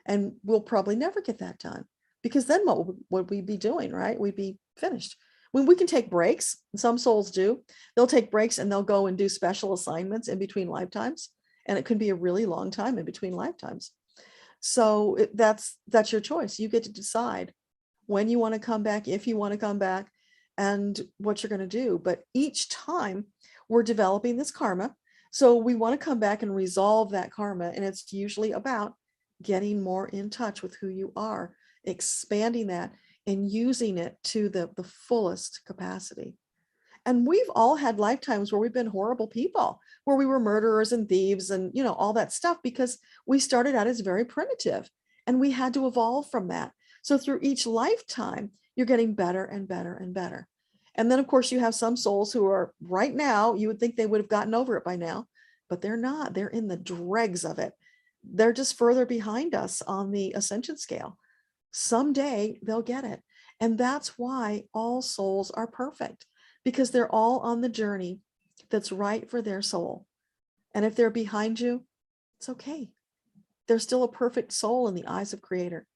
And we'll probably never get that done, because then what would we be doing, right? We'd be finished. When we can take breaks, some souls do, they'll take breaks and they'll go and do special assignments in between lifetimes. And it could be a really long time in between lifetimes. So that's your choice. You get to decide when you want to come back, if you want to come back, and what you're going to do. But each time we're developing this karma. So we want to come back and resolve that karma. And it's usually about getting more in touch with who you are, expanding that and using it to the fullest capacity. And we've all had lifetimes where we've been horrible people, where we were murderers and thieves and, all that stuff, because we started out as very primitive and we had to evolve from that. So through each lifetime, you're getting better and better and better. And then, of course, you have some souls who are right now, you would think they would have gotten over it by now, but they're not. They're in the dregs of it. They're just further behind us on the ascension scale. Someday they'll get it. And that's why all souls are perfect, because they're all on the journey that's right for their soul. And if they're behind you, it's okay. They're still a perfect soul in the eyes of Creator.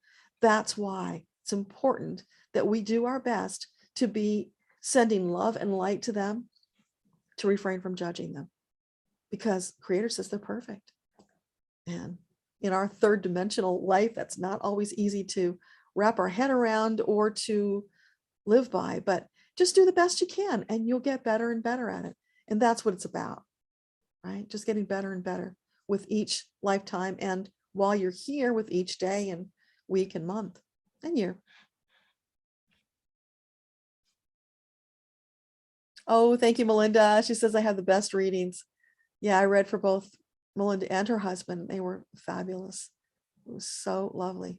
That's why it's important that we do our best to be sending love and light to them, to refrain from judging them, because Creator says they're perfect. And in our third dimensional life, that's not always easy to wrap our head around or to live by, but just do the best you can and you'll get better and better at it. And that's what it's about, right? Just getting better and better with each lifetime. And while you're here, with each day and week and month and year. Oh, thank you, Melinda. She says, I have the best readings. Yeah, I read for both Melinda and her husband. They were fabulous. It was so lovely.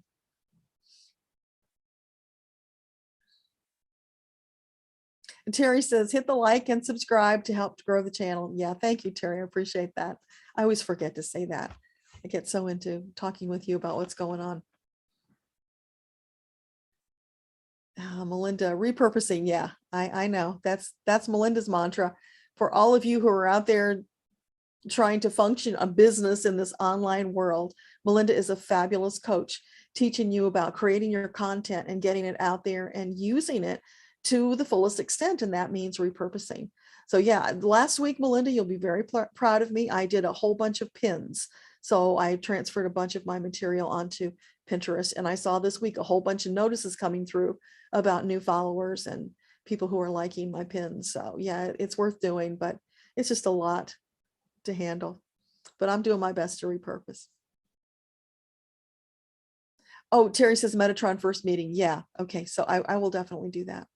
And Terry says, hit the like and subscribe to help grow the channel. Yeah, thank you, Terry. I appreciate that. I always forget to say that. I get so into talking with you about what's going on. Melinda, repurposing. Yeah, I know. That's Melinda's mantra. For all of you who are out there trying to function a business in this online world, Melinda is a fabulous coach, teaching you about creating your content and getting it out there and using it to the fullest extent. And that means repurposing. So yeah, last week, Melinda, you'll be very proud of me. I did a whole bunch of pins. So I transferred a bunch of my material onto Pinterest. And I saw this week a whole bunch of notices coming through about new followers and people who are liking my pins. So yeah, it's worth doing, but it's just a lot to handle. But I'm doing my best to repurpose. Oh, Terry says Metatron first meeting. Yeah. Okay. So I will definitely do that.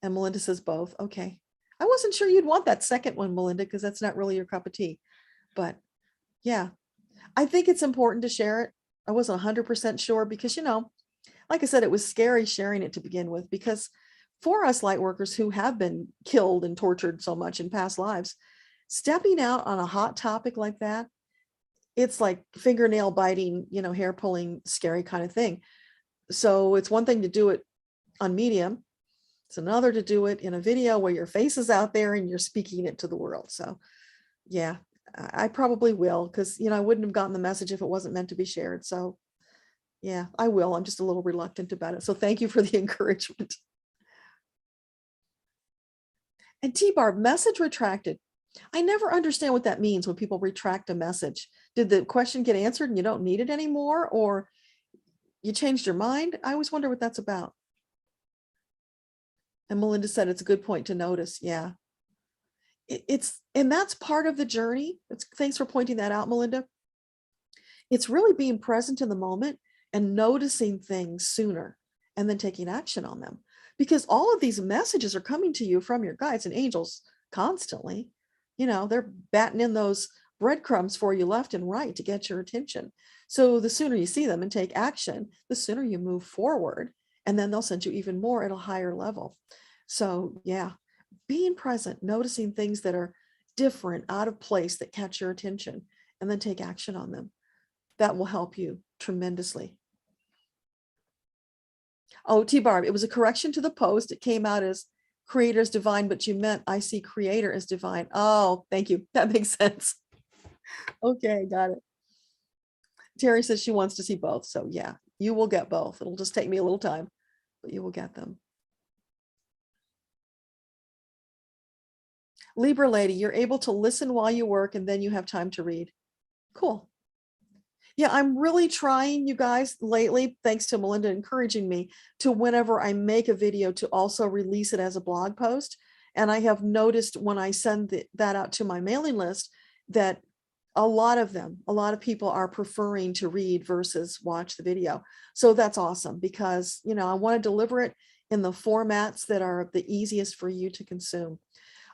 And Melinda says both. Okay. I wasn't sure you'd want that second one, Melinda, because that's not really your cup of tea. But yeah, I think it's important to share it. I wasn't 100% sure because, like I said, it was scary sharing it to begin with, because for us light workers who have been killed and tortured so much in past lives, stepping out on a hot topic like that, it's like fingernail biting, hair pulling, scary kind of thing. So it's one thing to do it on Medium. It's another to do it in a video where your face is out there and you're speaking it to the world. So yeah, I probably will, because, I wouldn't have gotten the message if it wasn't meant to be shared. So yeah, I will. I'm just a little reluctant about it. So thank you for the encouragement. And T-Barb, message retracted. I never understand what that means when people retract a message. Did the question get answered and you don't need it anymore, or you changed your mind? I always wonder what that's about. And Melinda said it's a good point to notice. Yeah. And that's part of the journey. Thanks for pointing that out, Melinda. It's really being present in the moment and noticing things sooner and then taking action on them. Because all of these messages are coming to you from your guides and angels constantly. You know, they're batting in those breadcrumbs for you left and right to get your attention. So the sooner you see them and take action, the sooner you move forward, and then they'll send you even more at a higher level. So yeah, being present, noticing things that are different, out of place, that catch your attention, and then take action on them. That will help you tremendously. Oh, T-Barb, it was a correction to the post. It came out as creator is divine, but you meant I see creator as divine. Oh, thank you. That makes sense. Okay, got it. Terry says she wants to see both. So yeah, you will get both. It'll just take me a little time, but you will get them. Libra lady, you're able to listen while you work and then you have time to read. Cool. Yeah, I'm really trying, you guys, lately, thanks to Melinda encouraging me to, whenever I make a video, to also release it as a blog post. And I have noticed when I send that out to my mailing list that a lot of people are preferring to read versus watch the video. So that's awesome, because, you know, I want to deliver it in the formats that are the easiest for you to consume.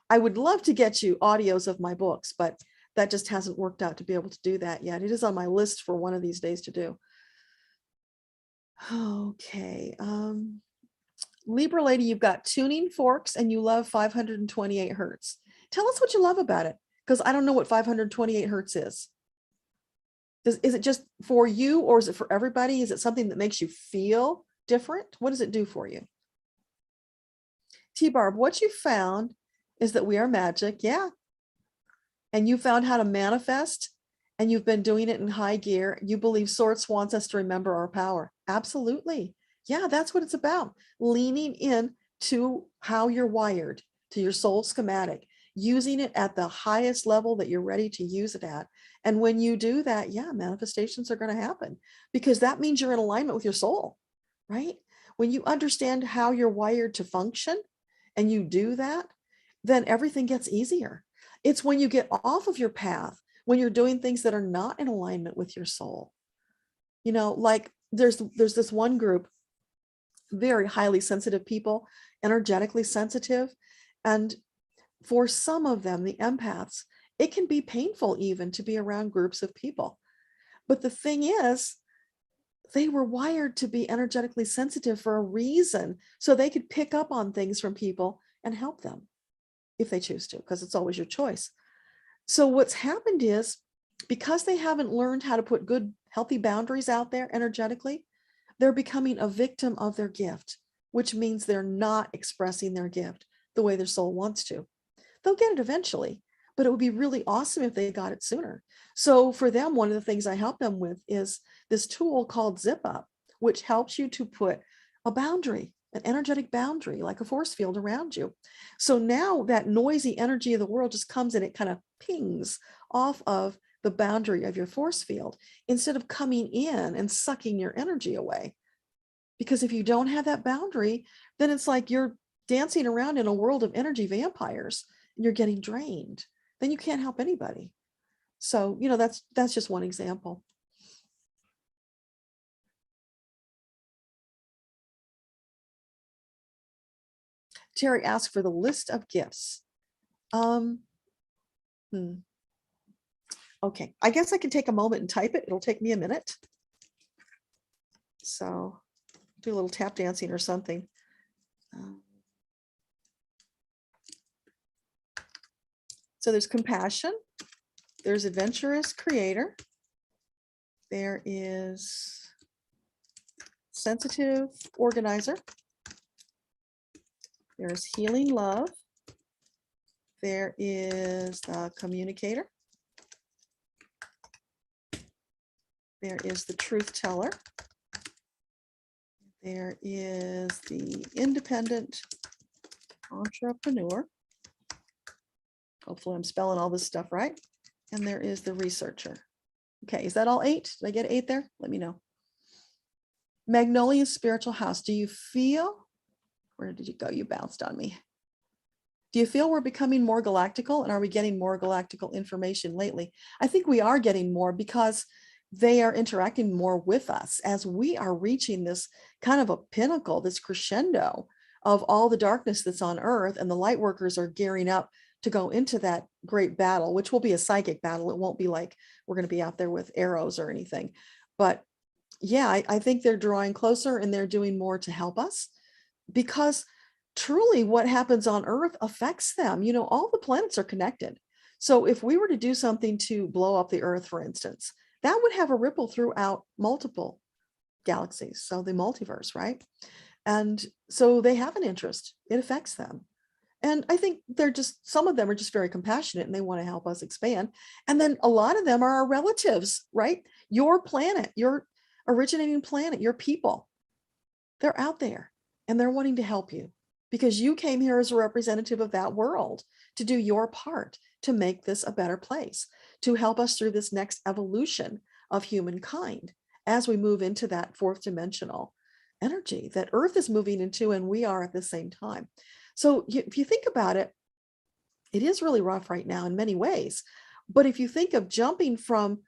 I would love to get you audios of my books, but that just hasn't worked out to be able to do that yet. It is on my list for one of these days to do. Okay. Libra lady, you've got tuning forks and you love 528 hertz. Tell us what you love about it, because I don't know what 528 hertz is. Is it just for you, or is it for everybody? Is it something that makes you feel different? What does it do for you? T-Barb, what you found is that we are magic. Yeah. And you found how to manifest, and you've been doing it in high gear. You believe Source wants us to remember our power. Absolutely. Yeah, that's what it's about. Leaning in to how you're wired, to your soul schematic, using it at the highest level that you're ready to use it at. And when you do that, yeah, manifestations are going to happen, because that means you're in alignment with your soul, right? When you understand how you're wired to function and you do that, then everything gets easier. It's when you get off of your path, when you're doing things that are not in alignment with your soul. You know, like there's this one group, very highly sensitive people, energetically sensitive. And for some of them, the empaths, it can be painful even to be around groups of people. But the thing is, they were wired to be energetically sensitive for a reason, so they could pick up on things from people and help them if they choose to, because it's always your choice. So what's happened is, because they haven't learned how to put good, healthy boundaries out there energetically, they're becoming a victim of their gift, which means they're not expressing their gift the way their soul wants to. They'll get it eventually, but it would be really awesome if they got it sooner. So for them, one of the things I help them with is this tool called Zip Up, which helps you to put a boundary, an energetic boundary, like a force field around you. So now that noisy energy of the world just comes and it kind of pings off of the boundary of your force field, instead of coming in and sucking your energy away. Because if you don't have that boundary, then it's like you're dancing around in a world of energy vampires and you're getting drained. Then you can't help anybody. So, you know, that's just one example. Terry asked for the list of gifts. Okay, I guess I can take a moment and type it. It'll take me a minute. So do a little tap dancing or something. So there's compassion. There's adventurous creator. There is sensitive organizer. There's healing love. There is the communicator. There is the truth teller. There is the independent entrepreneur. Hopefully I'm spelling all this stuff right. And there is the researcher. Okay, is that all 8? Did I get 8 there? Let me know. Magnolia Spiritual House. Do you feel, where did you go? You bounced on me. Do you feel we're becoming more galactical, and are we getting more galactical information lately? I think we are getting more, because they are interacting more with us as we are reaching this kind of a pinnacle, this crescendo of all the darkness that's on Earth, and the light workers are gearing up to go into that great battle, which will be a psychic battle. It won't be like we're going to be out there with arrows or anything. But yeah, I think they're drawing closer and they're doing more to help us, because truly what happens on Earth affects them. You know, all the planets are connected. So if we were to do something to blow up the Earth, for instance, that would have a ripple throughout multiple galaxies. So the multiverse, right? And so they have an interest. It affects them. And I think some of them are just very compassionate and they want to help us expand. And then a lot of them are our relatives, right? Your planet, your originating planet, your people, they're out there and they're wanting to help you because you came here as a representative of that world to do your part to make this a better place, to help us through this next evolution of humankind as we move into that fourth dimensional energy that Earth is moving into and we are at the same time. So if you think about it, it is really rough right now in many ways. But if you think of jumping from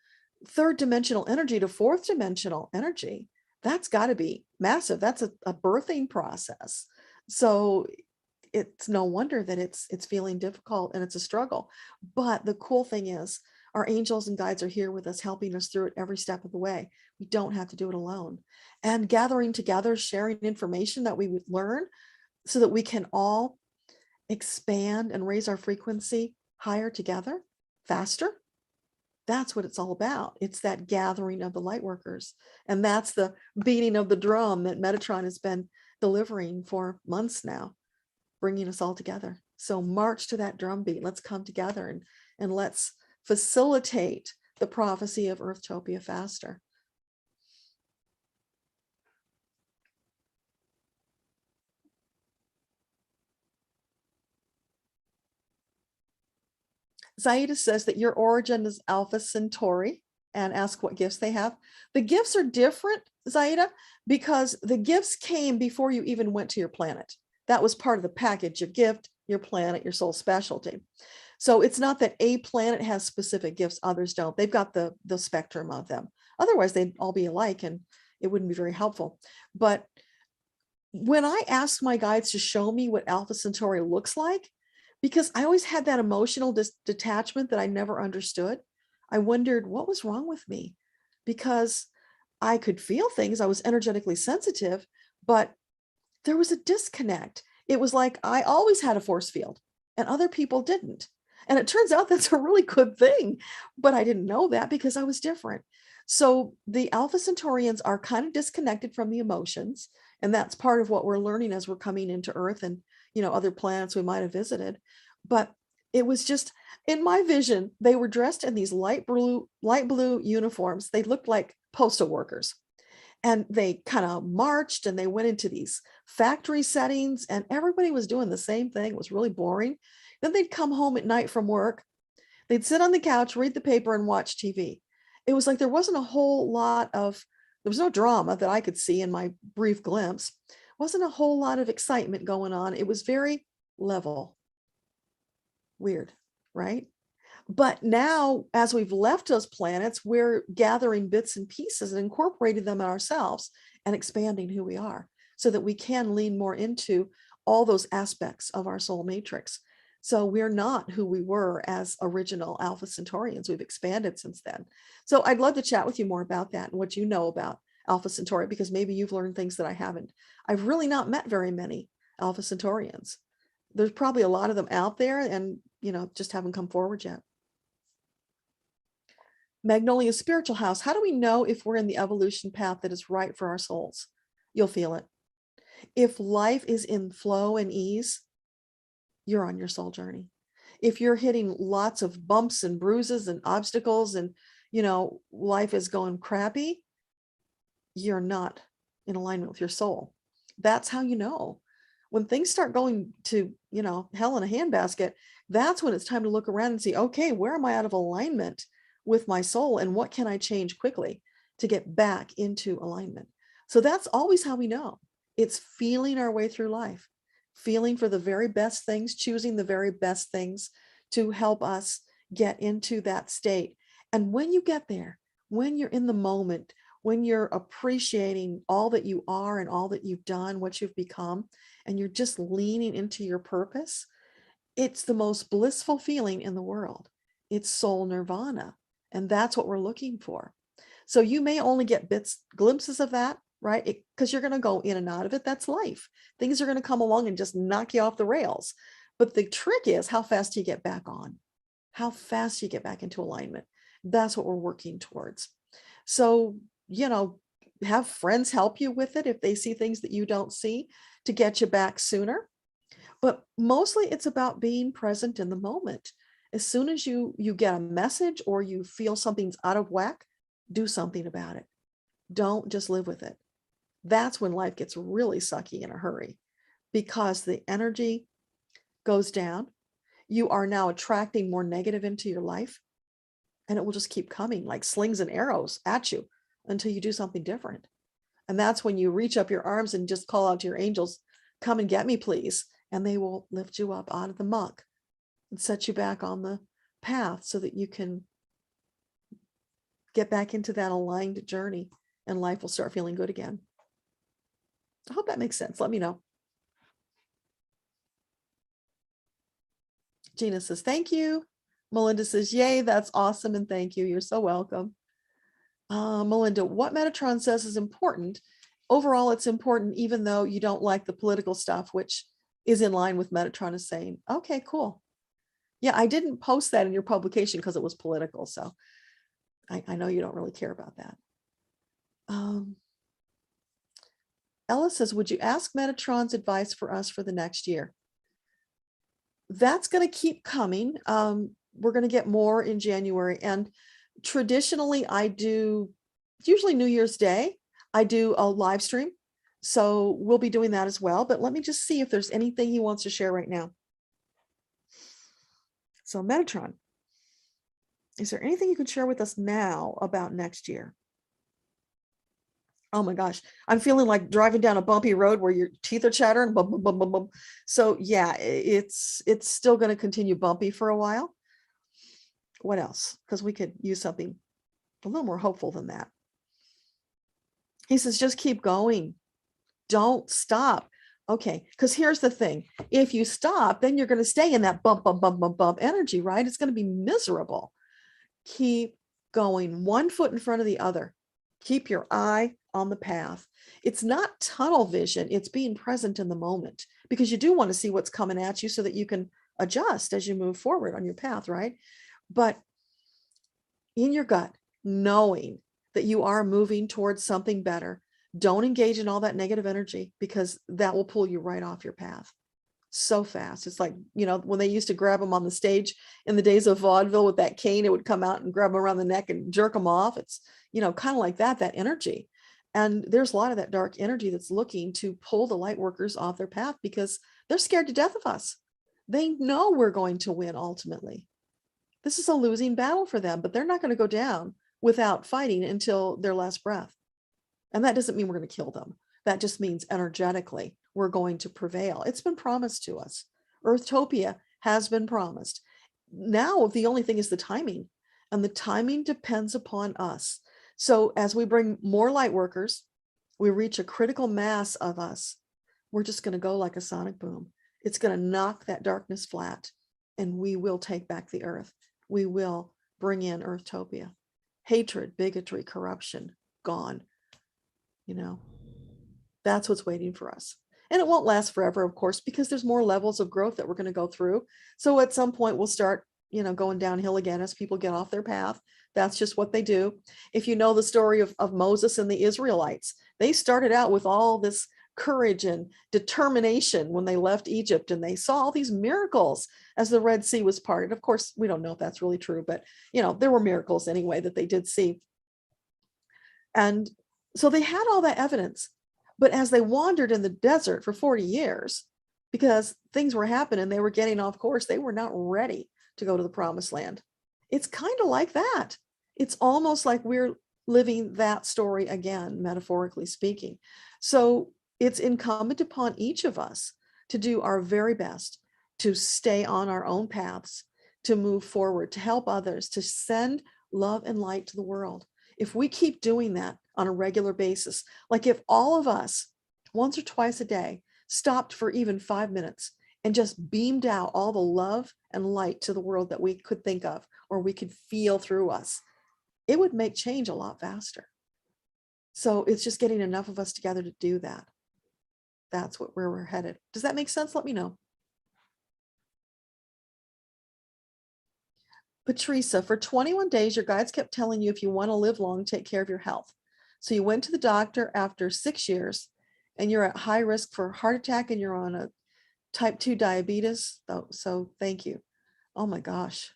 third dimensional energy to fourth dimensional energy, that's got to be massive. That's a birthing process. So it's no wonder that it's feeling difficult and it's a struggle. But the cool thing is our angels and guides are here with us, helping us through it every step of the way. We don't have to do it alone. And gathering together, sharing information that we would learn so that we can all expand and raise our frequency higher together, faster. That's what it's all about. It's that gathering of the light workers. And that's the beating of the drum that Metatron has been delivering for months now, bringing us all together. So march to that drum beat. Let's come together and let's facilitate the prophecy of Earthtopia faster. Zaida says that your origin is Alpha Centauri and ask what gifts they have. The gifts are different, Zaida, because the gifts came before you even went to your planet. That was part of the package, your gift, your planet, your soul specialty. So it's not that a planet has specific gifts, others don't. They've got the spectrum of them. Otherwise, they'd all be alike and it wouldn't be very helpful. But when I asked my guides to show me what Alpha Centauri looks like, because I always had that emotional detachment that I never understood. I wondered what was wrong with me because I could feel things. I was energetically sensitive, but there was a disconnect. It was like I always had a force field and other people didn't. And it turns out that's a really good thing, but I didn't know that because I was different. So the Alpha Centaurians are kind of disconnected from the emotions. And that's part of what we're learning as we're coming into Earth and other planets we might have visited. But it was just in my vision, they were dressed in these light blue uniforms. They looked like postal workers. And they kind of marched and they went into these factory settings and everybody was doing the same thing. It was really boring. Then they'd come home at night from work. They'd sit on the couch, read the paper and watch TV. It was like there wasn't a whole lot of, there was no drama that I could see in my brief glimpse. Wasn't a whole lot of excitement going on. It was very level. Weird, right? But now, as we've left those planets, we're gathering bits and pieces and incorporating them in ourselves and expanding who we are so that we can lean more into all those aspects of our soul matrix. So we're not who we were as original Alpha Centaurians. We've expanded since then. So I'd love to chat with you more about that and what you know about Alpha Centauri, because maybe you've learned things that I haven't. I've really not met very many Alpha Centaurians. There's probably a lot of them out there and, just haven't come forward yet. Magnolia Spiritual House. How do we know if we're in the evolution path that is right for our souls? You'll feel it. If life is in flow and ease, you're on your soul journey. If you're hitting lots of bumps and bruises and obstacles and, life is going crappy, you're not in alignment with your soul. That's how you know. When things start going to, hell in a handbasket, that's when it's time to look around and see, okay, where am I out of alignment with my soul and what can I change quickly to get back into alignment? So that's always how we know. It's feeling our way through life, feeling for the very best things, choosing the very best things to help us get into that state. And when you get there, when you're in the moment, when you're appreciating all that you are and all that you've done, what you've become, and you're just leaning into your purpose, it's the most blissful feeling in the world. It's soul nirvana. And that's what we're looking for. So you may only get glimpses of that, right? Because you're going to go in and out of it. That's life. Things are going to come along and just knock you off the rails. But the trick is how fast you get back on, how fast you get back into alignment. That's what we're working towards. So, have friends help you with it if they see things that you don't see to get you back sooner. But mostly it's about being present in the moment. As soon as you get a message or you feel something's out of whack, do something about it. Don't just live with it. That's when life gets really sucky in a hurry, because the energy goes down. You are now attracting more negative into your life, and it will just keep coming like slings and arrows at you until you do something different. And that's when you reach up your arms and just call out to your angels, come and get me, please. And they will lift you up out of the muck and set you back on the path so that you can get back into that aligned journey, and life will start feeling good again. I hope that makes sense. Let me know. Gina says, thank you. Melinda says, yay, that's awesome. And thank you. You're so welcome. Melinda, what Metatron says is important. Overall, it's important, even though you don't like the political stuff, which is in line with Metatron is saying. Okay, cool. Yeah, I didn't post that in your publication because it was political. So I know you don't really care about that. Ella says, would you ask Metatron's advice for us for the next year? That's going to keep coming. We're going to get more in January. And traditionally, I do, usually New Year's Day, I do a live stream. So we'll be doing that as well. But let me just see if there's anything he wants to share right now. So Metatron, is there anything you can share with us now about next year? Oh my gosh, I'm feeling like driving down a bumpy road where your teeth are chattering. Bum, bum, bum, bum, bum. So yeah, it's still going to continue bumpy for a while. What else? Because we could use something a little more hopeful than that. He says, just keep going. Don't stop. Okay, because here's the thing. If you stop, then you're going to stay in that bump, bump, bump, bump, bump energy, right? It's going to be miserable. Keep going, one foot in front of the other. Keep your eye on the path. It's not tunnel vision. It's being present in the moment, because you do want to see what's coming at you so that you can adjust as you move forward on your path, right? But in your gut, knowing that you are moving towards something better, don't engage in all that negative energy, because that will pull you right off your path so fast. It's like, when they used to grab them on the stage in the days of vaudeville with that cane, it would come out and grab them around the neck and jerk them off. It's, kind of like that energy. And there's a lot of that dark energy that's looking to pull the light workers off their path, because they're scared to death of us. They know we're going to win ultimately. This is a losing battle for them, but they're not going to go down without fighting until their last breath. And that doesn't mean we're going to kill them. That just means energetically we're going to prevail. It's been promised to us. Earthtopia has been promised. Now the only thing is the timing, and the timing depends upon us. So as we bring more light workers, we reach a critical mass of us, we're just going to go like a sonic boom. It's going to knock that darkness flat, and we will take back the earth. We will bring in Earthtopia. Hatred, bigotry, corruption, gone. That's what's waiting for us. And it won't last forever, of course, because there's more levels of growth that we're going to go through. So at some point we'll start, going downhill again as people get off their path. That's just what they do. If you know the story of Moses and the Israelites, they started out with all this courage and determination when they left Egypt, and they saw all these miracles as the Red Sea was parted. Of course, we don't know if that's really true, but there were miracles anyway that they did see. And so they had all that evidence. But as they wandered in the desert for 40 years, because things were happening, they were getting off course, they were not ready to go to the promised land. It's kind of like that. It's almost like we're living that story again, metaphorically speaking. So it's incumbent upon each of us to do our very best to stay on our own paths, to move forward, to help others, to send love and light to the world. If we keep doing that on a regular basis, like if all of us once or twice a day stopped for even 5 minutes and just beamed out all the love and light to the world that we could think of or we could feel through us, it would make change a lot faster. So it's just getting enough of us together to do that. That's where we're headed. Does that make sense? Let me know. Patricia, for 21 days, your guides kept telling you if you want to live long, take care of your health. So you went to the doctor after 6 years and you're at high risk for a heart attack and you're on a type 2 diabetes. So thank you. Oh my gosh.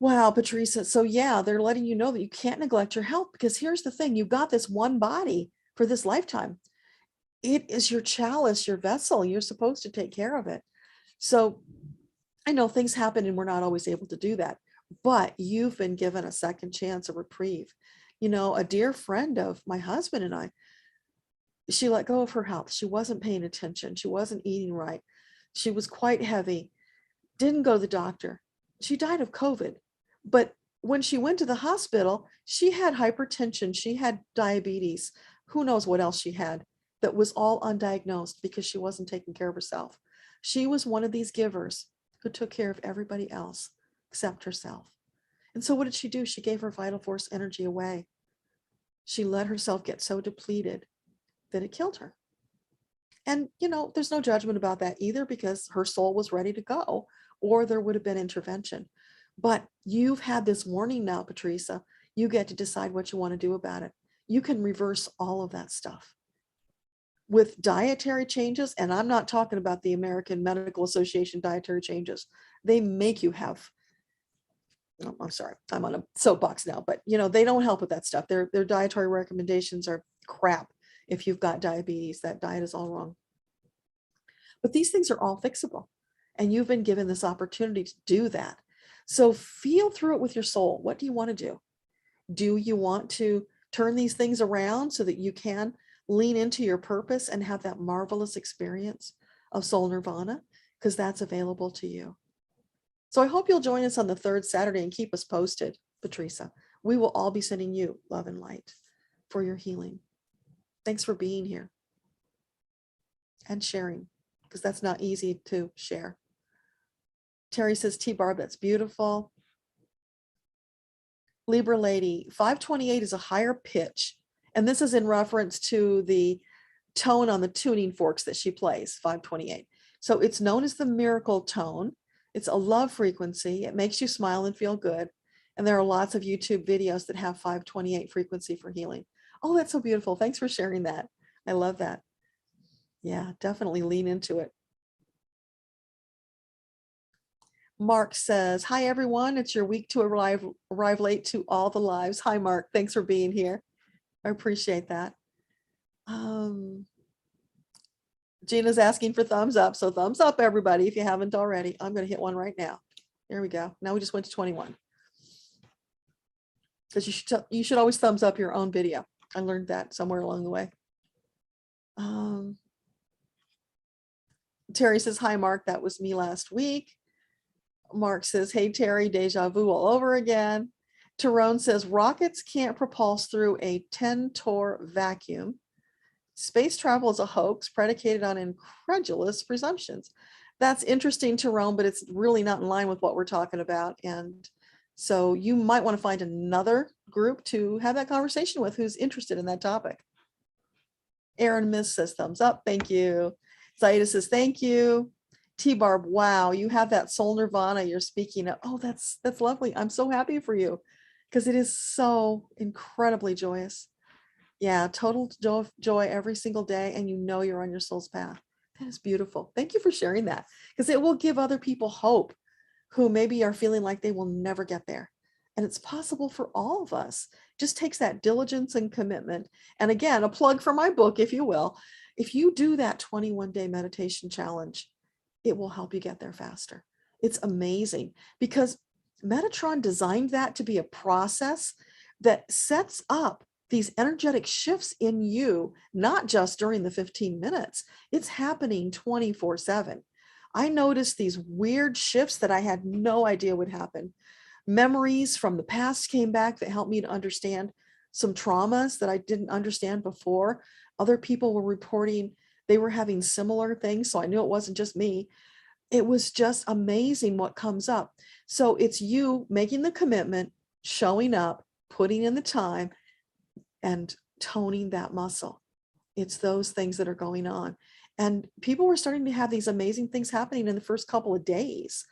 Wow, Patricia. So yeah, they're letting you know that you can't neglect your health, because here's the thing. You've got this one body for this lifetime. It is your chalice, your vessel. You're supposed to take care of it. So I know things happen and we're not always able to do that, but you've been given a second chance, a reprieve. You know, a dear friend of my husband and I, she let go of her health. She wasn't paying attention. She wasn't eating right. She was quite heavy, didn't go to the doctor. She died of COVID. But when she went to the hospital, she had hypertension. She had diabetes. Who knows what else she had that was all undiagnosed because she wasn't taking care of herself. She was one of these givers who took care of everybody else except herself. And so what did she do? She gave her vital force energy away. She let herself get so depleted that it killed her. And, you know, there's no judgment about that either, because her soul was ready to go, or there would have been intervention. But you've had this warning now, Patricia. You get to decide what you want to do about it. You can reverse all of that stuff with dietary changes. And I'm not talking about the American Medical Association dietary changes. They make you have, oh, I'm sorry, I'm on a soapbox now, but you know, they don't help with that stuff. Their dietary recommendations are crap. If you've got diabetes, that diet is all wrong. But these things are all fixable. And you've been given this opportunity to do that. So feel through it with your soul. What do you want to do? Do you want to turn these things around so that you can lean into your purpose and have that marvelous experience of soul nirvana? Because that's available to you. So I hope you'll join us on the third Saturday and keep us posted, Patricia. We will all be sending you love and light for your healing. Thanks for being here and sharing, because that's not easy to share. Terry says, T-Barb, that's beautiful. Libra lady, 528 is a higher pitch. And this is in reference to the tone on the tuning forks that she plays, 528. So it's known as the miracle tone. It's a love frequency. It makes you smile and feel good. And there are lots of YouTube videos that have 528 frequency for healing. Oh, that's so beautiful. Thanks for sharing that. I love that. Yeah, definitely lean into it. Mark says, hi, everyone. It's your week to arrive late to all the lives. Hi, Mark. Thanks for being here. I appreciate that. Gina's asking for thumbs up. So thumbs up, everybody, if you haven't already. I'm going to hit one right now. There we go. Now we just went to 21. Because you should always thumbs up your own video. I learned that somewhere along the way. Terry says, hi, Mark. That was me last week. Mark says, hey, Terry, deja vu all over again. Tyrone says, rockets can't propulse through a 10-torr vacuum. Space travel is a hoax predicated on incredulous presumptions. That's interesting, Tyrone, but it's really not in line with what we're talking about. And so you might want to find another group to have that conversation with who's interested in that topic. Aaron Miss says, thumbs up. Thank you. Zaida says, thank you. T-Barb, wow, you have that soul nirvana you're speaking of. Oh, that's lovely. I'm so happy for you, because it is so incredibly joyous. Yeah, total joy every single day, and you know you're on your soul's path. That is beautiful. Thank you for sharing that, because it will give other people hope who maybe are feeling like they will never get there. And it's possible for all of us. It just takes that diligence and commitment. And again, a plug for my book, if you will. If you do that 21-day meditation challenge, it will help you get there faster. It's amazing, because Metatron designed that to be a process that sets up these energetic shifts in you, not just during the 15 minutes. It's happening 24/7. I noticed these weird shifts that I had no idea would happen. Memories from the past came back that helped me to understand some traumas that I didn't understand before. Other people were reporting they were having similar things, so I knew it wasn't just me. It was just amazing what comes up. So it's you making the commitment, showing up, putting in the time, and toning that muscle. It's those things that are going on. And people were starting to have these amazing things happening in the first couple of days.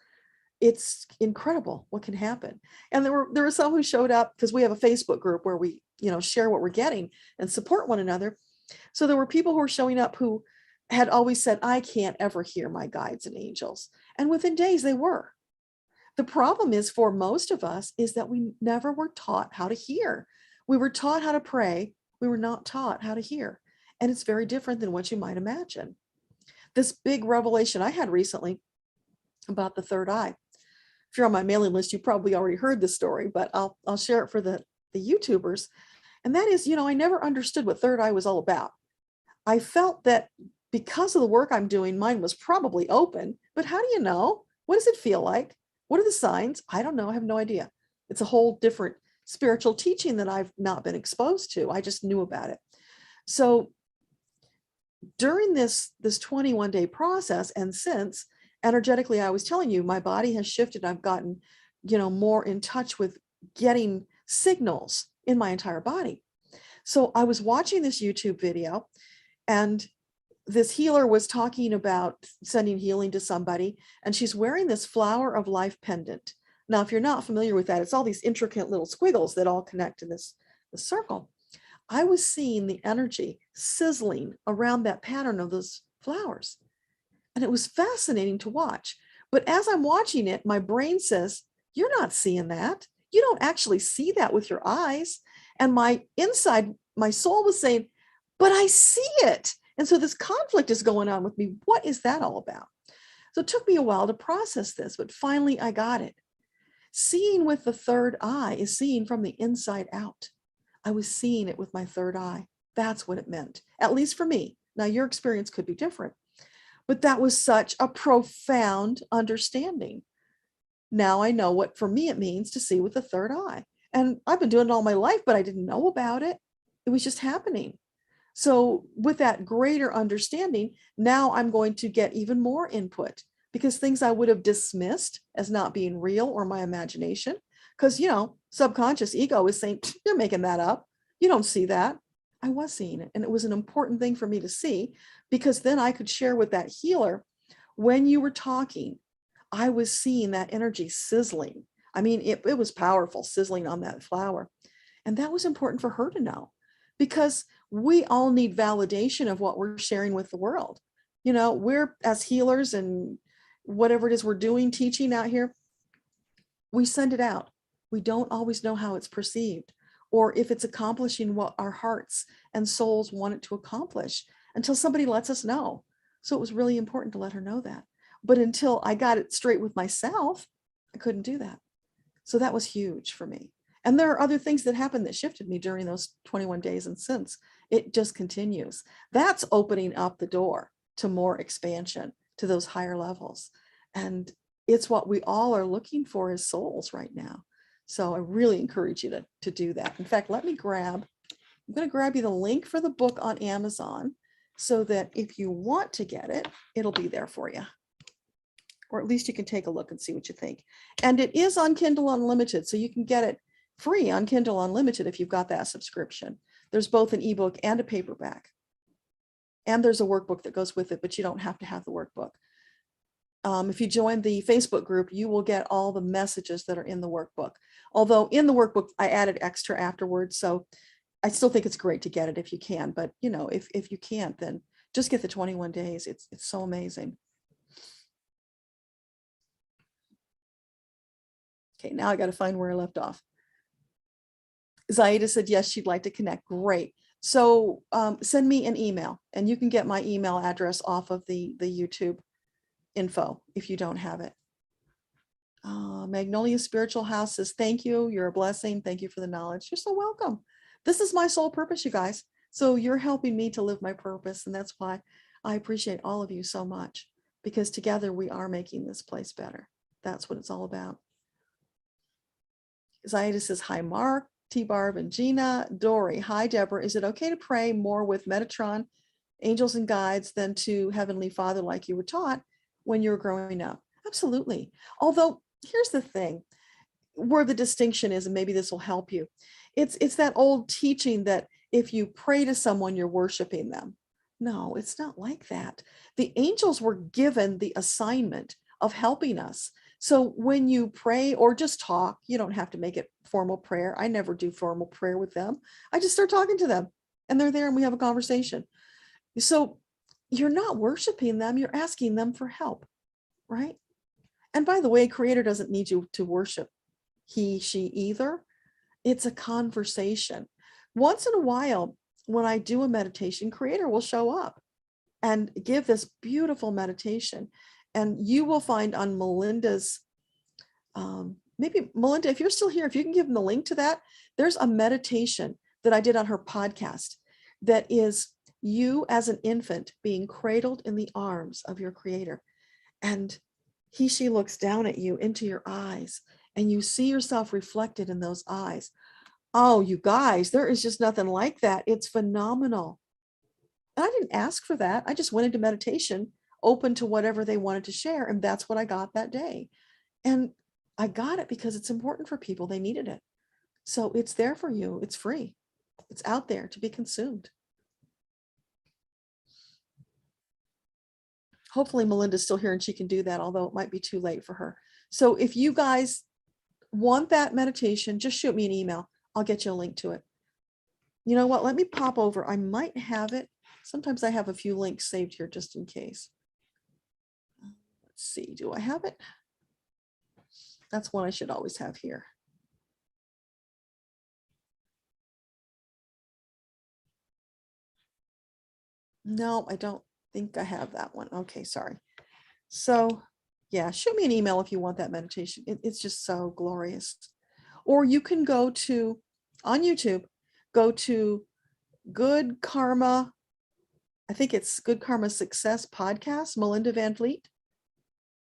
It's incredible what can happen. And there were some who showed up because we have a Facebook group where we, share what we're getting and support one another. So there were people who were showing up who had always said, I can't ever hear my guides and angels. And within days they were. The problem is for most of us is that we never were taught how to hear. We were taught how to pray. We were not taught how to hear. And it's very different than what you might imagine. This big revelation I had recently about the third eye. If you're on my mailing list, you probably already heard this story, but I'll share it for the YouTubers. And that is, I never understood what third eye was all about. I felt that because of the work I'm doing, mine was probably open, but how do you know? What does it feel like? What are the signs? I don't know. I have no idea. It's a whole different spiritual teaching that I've not been exposed to. I just knew about it. So during this 21-day process, and since, energetically, I was telling you, my body has shifted. I've gotten, more in touch with getting signals in my entire body. So I was watching this YouTube video, and this healer was talking about sending healing to somebody, and she's wearing this flower of life pendant. Now, if you're not familiar with that, it's all these intricate little squiggles that all connect to this circle. I was seeing the energy sizzling around that pattern of those flowers. And it was fascinating to watch. But as I'm watching it, my brain says, you're not seeing that. You don't actually see that with your eyes. And my inside, my soul was saying, but I see it. And so this conflict is going on with me. What is that all about? So it took me a while to process this, but finally I got it. Seeing with the third eye is seeing from the inside out. I was seeing it with my third eye. That's what it meant, at least for me. Now, your experience could be different, but that was such a profound understanding. Now I know what, for me, it means to see with the third eye. And I've been doing it all my life, but I didn't know about it. It was just happening. So with that greater understanding, now I'm going to get even more input, because things I would have dismissed as not being real or my imagination, because, subconscious ego is saying, you're making that up. You don't see that. I was seeing it. And it was an important thing for me to see, because then I could share with that healer, when you were talking, I was seeing that energy sizzling. I mean, it was powerful, sizzling on that flower. And that was important for her to know, because we all need validation of what we're sharing with the world. We're, as healers and whatever it is we're doing, teaching out here, we send it out. We don't always know how it's perceived, or if it's accomplishing what our hearts and souls want it to accomplish, until somebody lets us know. So it was really important to let her know that. But until I got it straight with myself, I couldn't do that. So that was huge for me. And there are other things that happened that shifted me during those 21 days. And since, it just continues. That's opening up the door to more expansion, to those higher levels. And it's what we all are looking for as souls right now. So I really encourage you to do that. In fact, I'm going to grab you the link for the book on Amazon, so that if you want to get it, it'll be there for you. Or at least you can take a look and see what you think. And it is on Kindle Unlimited, so you can get it free on Kindle Unlimited if you've got that subscription. There's both an ebook and a paperback. And there's a workbook that goes with it, but you don't have to have the workbook. If you join the Facebook group, you will get all the messages that are in the workbook. Although in the workbook, I added extra afterwards. So I still think it's great to get it if you can. But, if you can't, then just get the 21 days. It's so amazing. Okay, now I got to find where I left off. Zaida said, yes, she'd like to connect. Great. So send me an email, and you can get my email address off of the YouTube info if you don't have it. Magnolia Spiritual House says, thank you. You're a blessing. Thank you for the knowledge. You're so welcome. This is my sole purpose, you guys. So you're helping me to live my purpose. And that's why I appreciate all of you so much, because together we are making this place better. That's what it's all about. Zaida says, hi, Mark, T-Barb and Gina. Dory, hi, Deborah. Is it okay to pray more with Metatron, angels and guides than to Heavenly Father like you were taught when you were growing up? Absolutely. Although, here's the thing, where the distinction is, and maybe this will help you. It's that old teaching that if you pray to someone, you're worshiping them. No, it's not like that. The angels were given the assignment of helping us. So when you pray or just talk, you don't have to make it formal prayer. I never do formal prayer with them. I just start talking to them and they're there and we have a conversation. So you're not worshiping them, you're asking them for help, right? And by the way, Creator doesn't need you to worship he, she either. It's a conversation. Once in a while, when I do a meditation, Creator will show up and give this beautiful meditation. And you will find on Melinda's, maybe Melinda, if you're still here, if you can give them the link to that, there's a meditation that I did on her podcast that is you as an infant being cradled in the arms of your Creator. And he, she looks down at you into your eyes and you see yourself reflected in those eyes. Oh, you guys, there is just nothing like that. It's phenomenal. And I didn't ask for that. I just went into meditation, open to whatever they wanted to share. And that's what I got that day. And I got it because it's important for people. They needed it. So it's there for you. It's free. It's out there to be consumed. Hopefully Melinda's still here and she can do that, although it might be too late for her. So if you guys want that meditation, just shoot me an email. I'll get you a link to it. You know what? Let me pop over. I might have it. Sometimes I have a few links saved here just in case. Let's see. Do I have it? That's one I should always have here. No, I don't think I have that one. Okay, sorry. So yeah, shoot me an email if you want that meditation. It's just so glorious. Or you can go to, on YouTube, go to Good Karma, I think it's Good Karma Success Podcast, Melinda Van Vliet,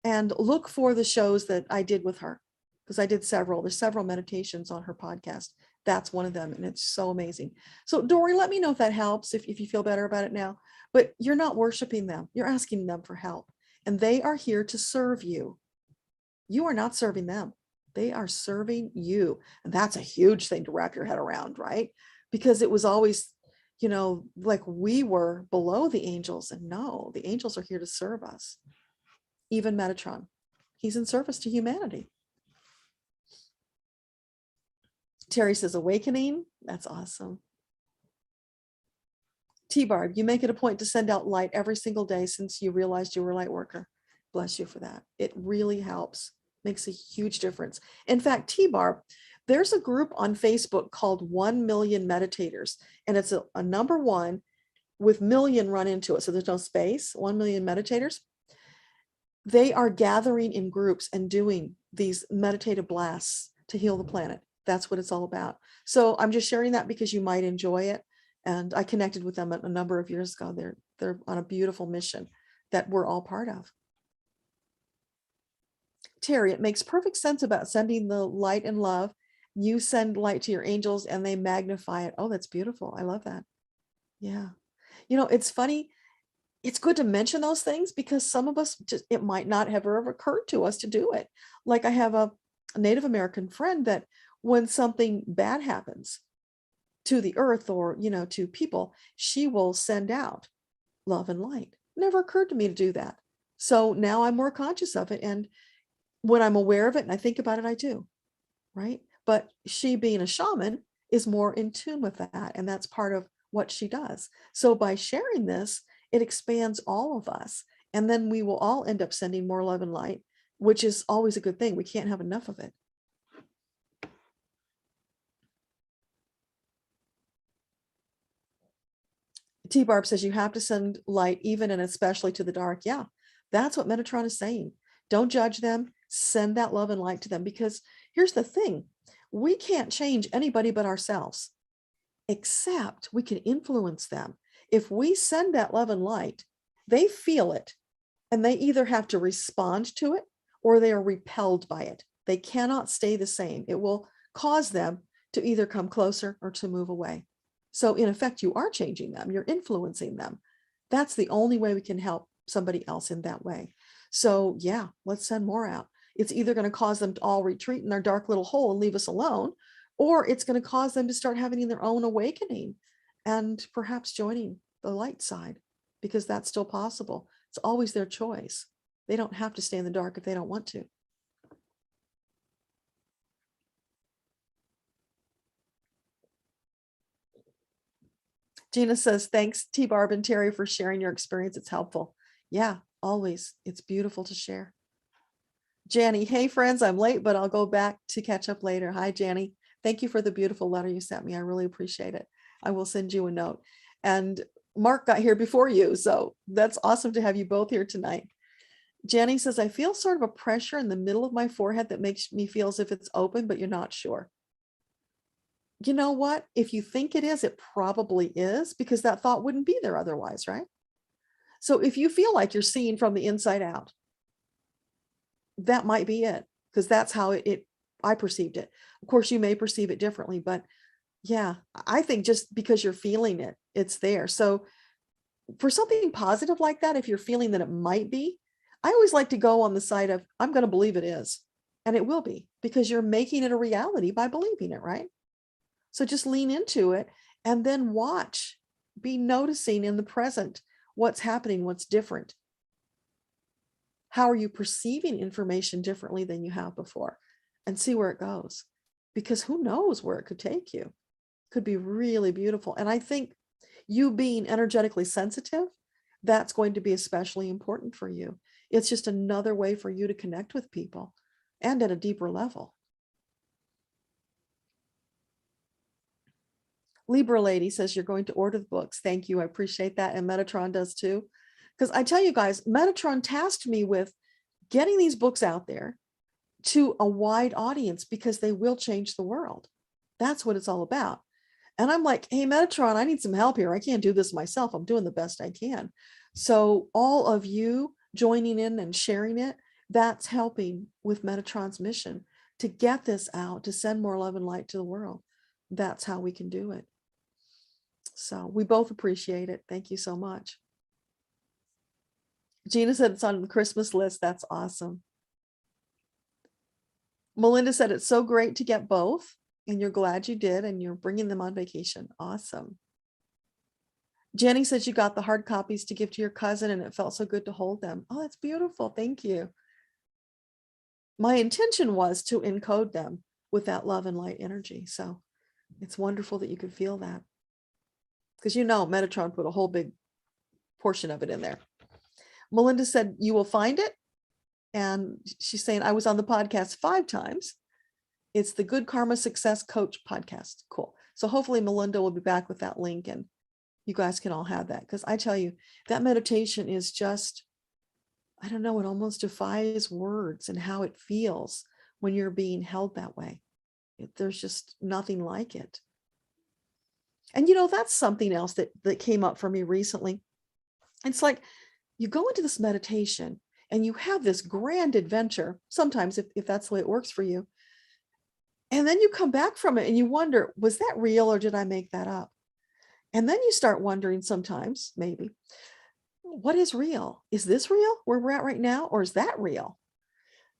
and look for the shows that I did with her, because I did several. There's several meditations on her podcast. That's one of them, and it's so amazing. So Dory, let me know if that helps, if you feel better about it now. But you're not worshiping them. You're asking them for help. And they are here to serve you. You are not serving them. They are serving you. And that's a huge thing to wrap your head around, right? Because it was always, you know, like we were below the angels. And no, the angels are here to serve us. Even Metatron. He's in service to humanity. Terry says, awakening. That's awesome. T-Barb, you make it a point to send out light every single day since you realized you were a light worker. Bless you for that. It really helps. Makes a huge difference. In fact, T-Barb, there's a group on Facebook called 1 Million Meditators, and it's a number one with million run into it. So there's no space, 1 million meditators. They are gathering in groups and doing these meditative blasts to heal the planet. That's what it's all about. So I'm just sharing that because you might enjoy it. And I connected with them a number of years ago. They're on a beautiful mission that we're all part of. Terry, it makes perfect sense about sending the light and love. You send light to your angels and they magnify it. Oh, that's beautiful. I love that. Yeah. You know, it's funny. It's good to mention those things because some of us just, it might not have ever occurred to us to do it. Like I have a Native American friend that when something bad happens to the earth or, you know, to people, she will send out love and light. Never occurred to me to do that. So now I'm more conscious of it. And when I'm aware of it and I think about it, I do. Right. But she being a shaman is more in tune with that. And that's part of what she does. So by sharing this, it expands all of us. And then we will all end up sending more love and light, which is always a good thing. We can't have enough of it. T-Barb says you have to send light even and especially to the dark. Yeah, that's what Metatron is saying. Don't judge them. Send that love and light to them, because here's the thing. We can't change anybody but ourselves, except we can influence them. If we send that love and light, they feel it and they either have to respond to it or they are repelled by it. They cannot stay the same. It will cause them to either come closer or to move away. So in effect, you are changing them, you're influencing them. That's the only way we can help somebody else in that way. So yeah, let's send more out. It's either going to cause them to all retreat in their dark little hole and leave us alone, or it's going to cause them to start having their own awakening and perhaps joining the light side, because that's still possible. It's always their choice. They don't have to stay in the dark if they don't want to. Gina says, thanks, T. Barb and Terry, for sharing your experience. It's helpful. Yeah, always. It's beautiful to share. Janny, hey friends, I'm late, but I'll go back to catch up later. Hi, Janny. Thank you for the beautiful letter you sent me. I really appreciate it. I will send you a note. And Mark got here before you, so that's awesome to have you both here tonight. Janny says, I feel sort of a pressure in the middle of my forehead that makes me feel as if it's open, but you're not sure. You know what? If you think it is, it probably is, because that thought wouldn't be there otherwise, right? So if you feel like you're seeing from the inside out, that might be it, because that's how I perceived it. Of course, you may perceive it differently, but yeah, I think just because you're feeling it, it's there. So for something positive like that, if you're feeling that it might be, I always like to go on the side of, I'm going to believe it is, and it will be, because you're making it a reality by believing it, right? So just lean into it and then watch, be noticing in the present, what's happening, what's different. How are you perceiving information differently than you have before, and see where it goes, because who knows where it could take you. Could be really beautiful. And I think you being energetically sensitive, that's going to be especially important for you. It's just another way for you to connect with people, and at a deeper level. Libra Lady says you're going to order the books. Thank you. I appreciate that. And Metatron does too. Because I tell you guys, Metatron tasked me with getting these books out there to a wide audience, because they will change the world. That's what it's all about. And I'm like, hey, Metatron, I need some help here. I can't do this myself. I'm doing the best I can. So all of you joining in and sharing it, that's helping with Metatron's mission to get this out, to send more love and light to the world. That's how we can do it. So we both appreciate it. Thank you so much. Gina said it's on the Christmas list. That's awesome. Melinda said it's so great to get both, and you're glad you did, and you're bringing them on vacation. Awesome. Jenny says you got the hard copies to give to your cousin, and it felt so good to hold them. Oh, that's beautiful. Thank you. My intention was to encode them with that love and light energy. So it's wonderful that you could feel that, because Metatron put a whole big portion of it in there. Melinda said you will find it. And she's saying, I was on the podcast 5 times. It's the Good Karma Success Coach podcast. Cool. So hopefully Melinda will be back with that link, and you guys can all have that. Because I tell you, that meditation is just, I don't know, it almost defies words and how it feels when you're being held that way. There's just nothing like it. And that's something else that came up for me recently. It's like you go into this meditation and you have this grand adventure, sometimes if that's the way it works for you. And then you come back from it and you wonder, was that real or did I make that up? And then you start wondering sometimes, maybe, what is real? Is this real where we're at right now? Or is that real?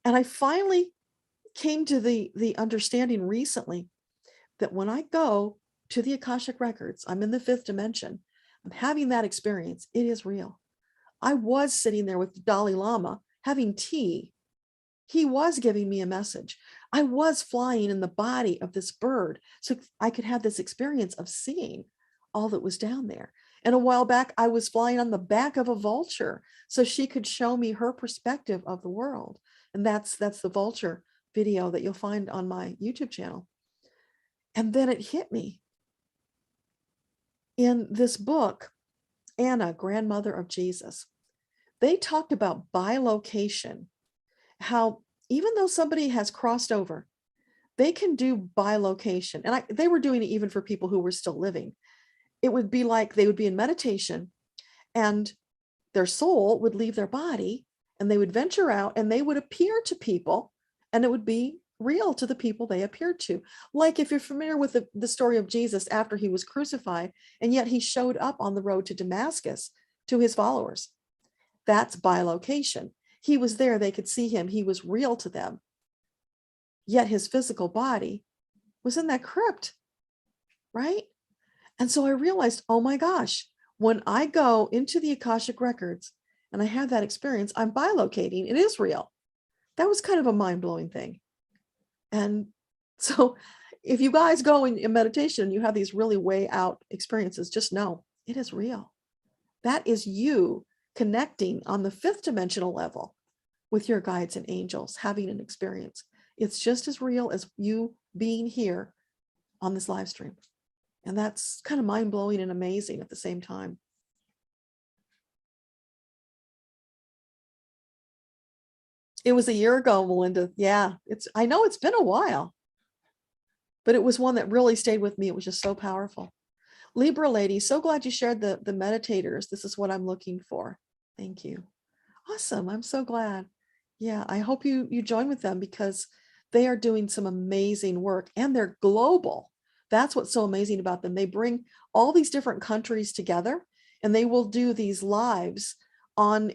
And I finally came to the understanding recently that when I go to the Akashic records, I'm in the 5th dimension, I'm having that experience. It is real. I was sitting there with the Dalai Lama having tea. He was giving me a message. I was flying in the body of this bird so I could have this experience of seeing all that was down there. And a while back, I was flying on the back of a vulture so she could show me her perspective of the world. And that's the vulture video that you'll find on my YouTube channel. And then it hit me. In this book, Anna, grandmother of Jesus, they talked about bilocation, how even though somebody has crossed over, they can do bilocation. And they were doing it even for people who were still living. It would be like they would be in meditation and their soul would leave their body and they would venture out and they would appear to people, and it would be real to the people they appeared to. Like if you're familiar with the story of Jesus after he was crucified, and yet he showed up on the road to Damascus to his followers. That's bilocation. He was there, they could see him, he was real to them. Yet his physical body was in that crypt, right? And so I realized, oh my gosh, when I go into the Akashic records and I have that experience, I'm bilocating, it is real. That was kind of a mind-blowing thing. And so if you guys go in meditation, you have these really way out experiences, just know it is real. That is you connecting on the 5th dimensional level with your guides and angels, having an experience. It's just as real as you being here on this live stream. And that's kind of mind-blowing and amazing at the same time. It was a year ago, Melinda. Yeah, I know it's been a while, but it was one that really stayed with me. It was just so powerful. Libra lady, so glad you shared the meditators. This is what I'm looking for. Thank you. Awesome. I'm so glad. Yeah, I hope you join with them because they are doing some amazing work and they're global. That's what's so amazing about them. They bring all these different countries together and they will do these lives on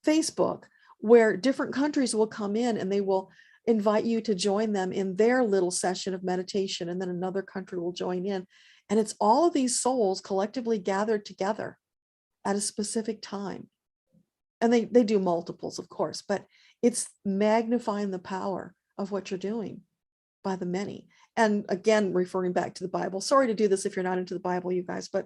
Facebook where different countries will come in and they will invite you to join them in their little session of meditation, and then another country will join in. And it's all of these souls collectively gathered together at a specific time. And they do multiples, of course, but it's magnifying the power of what you're doing by the many. And again, referring back to the Bible, sorry to do this if you're not into the Bible, you guys, but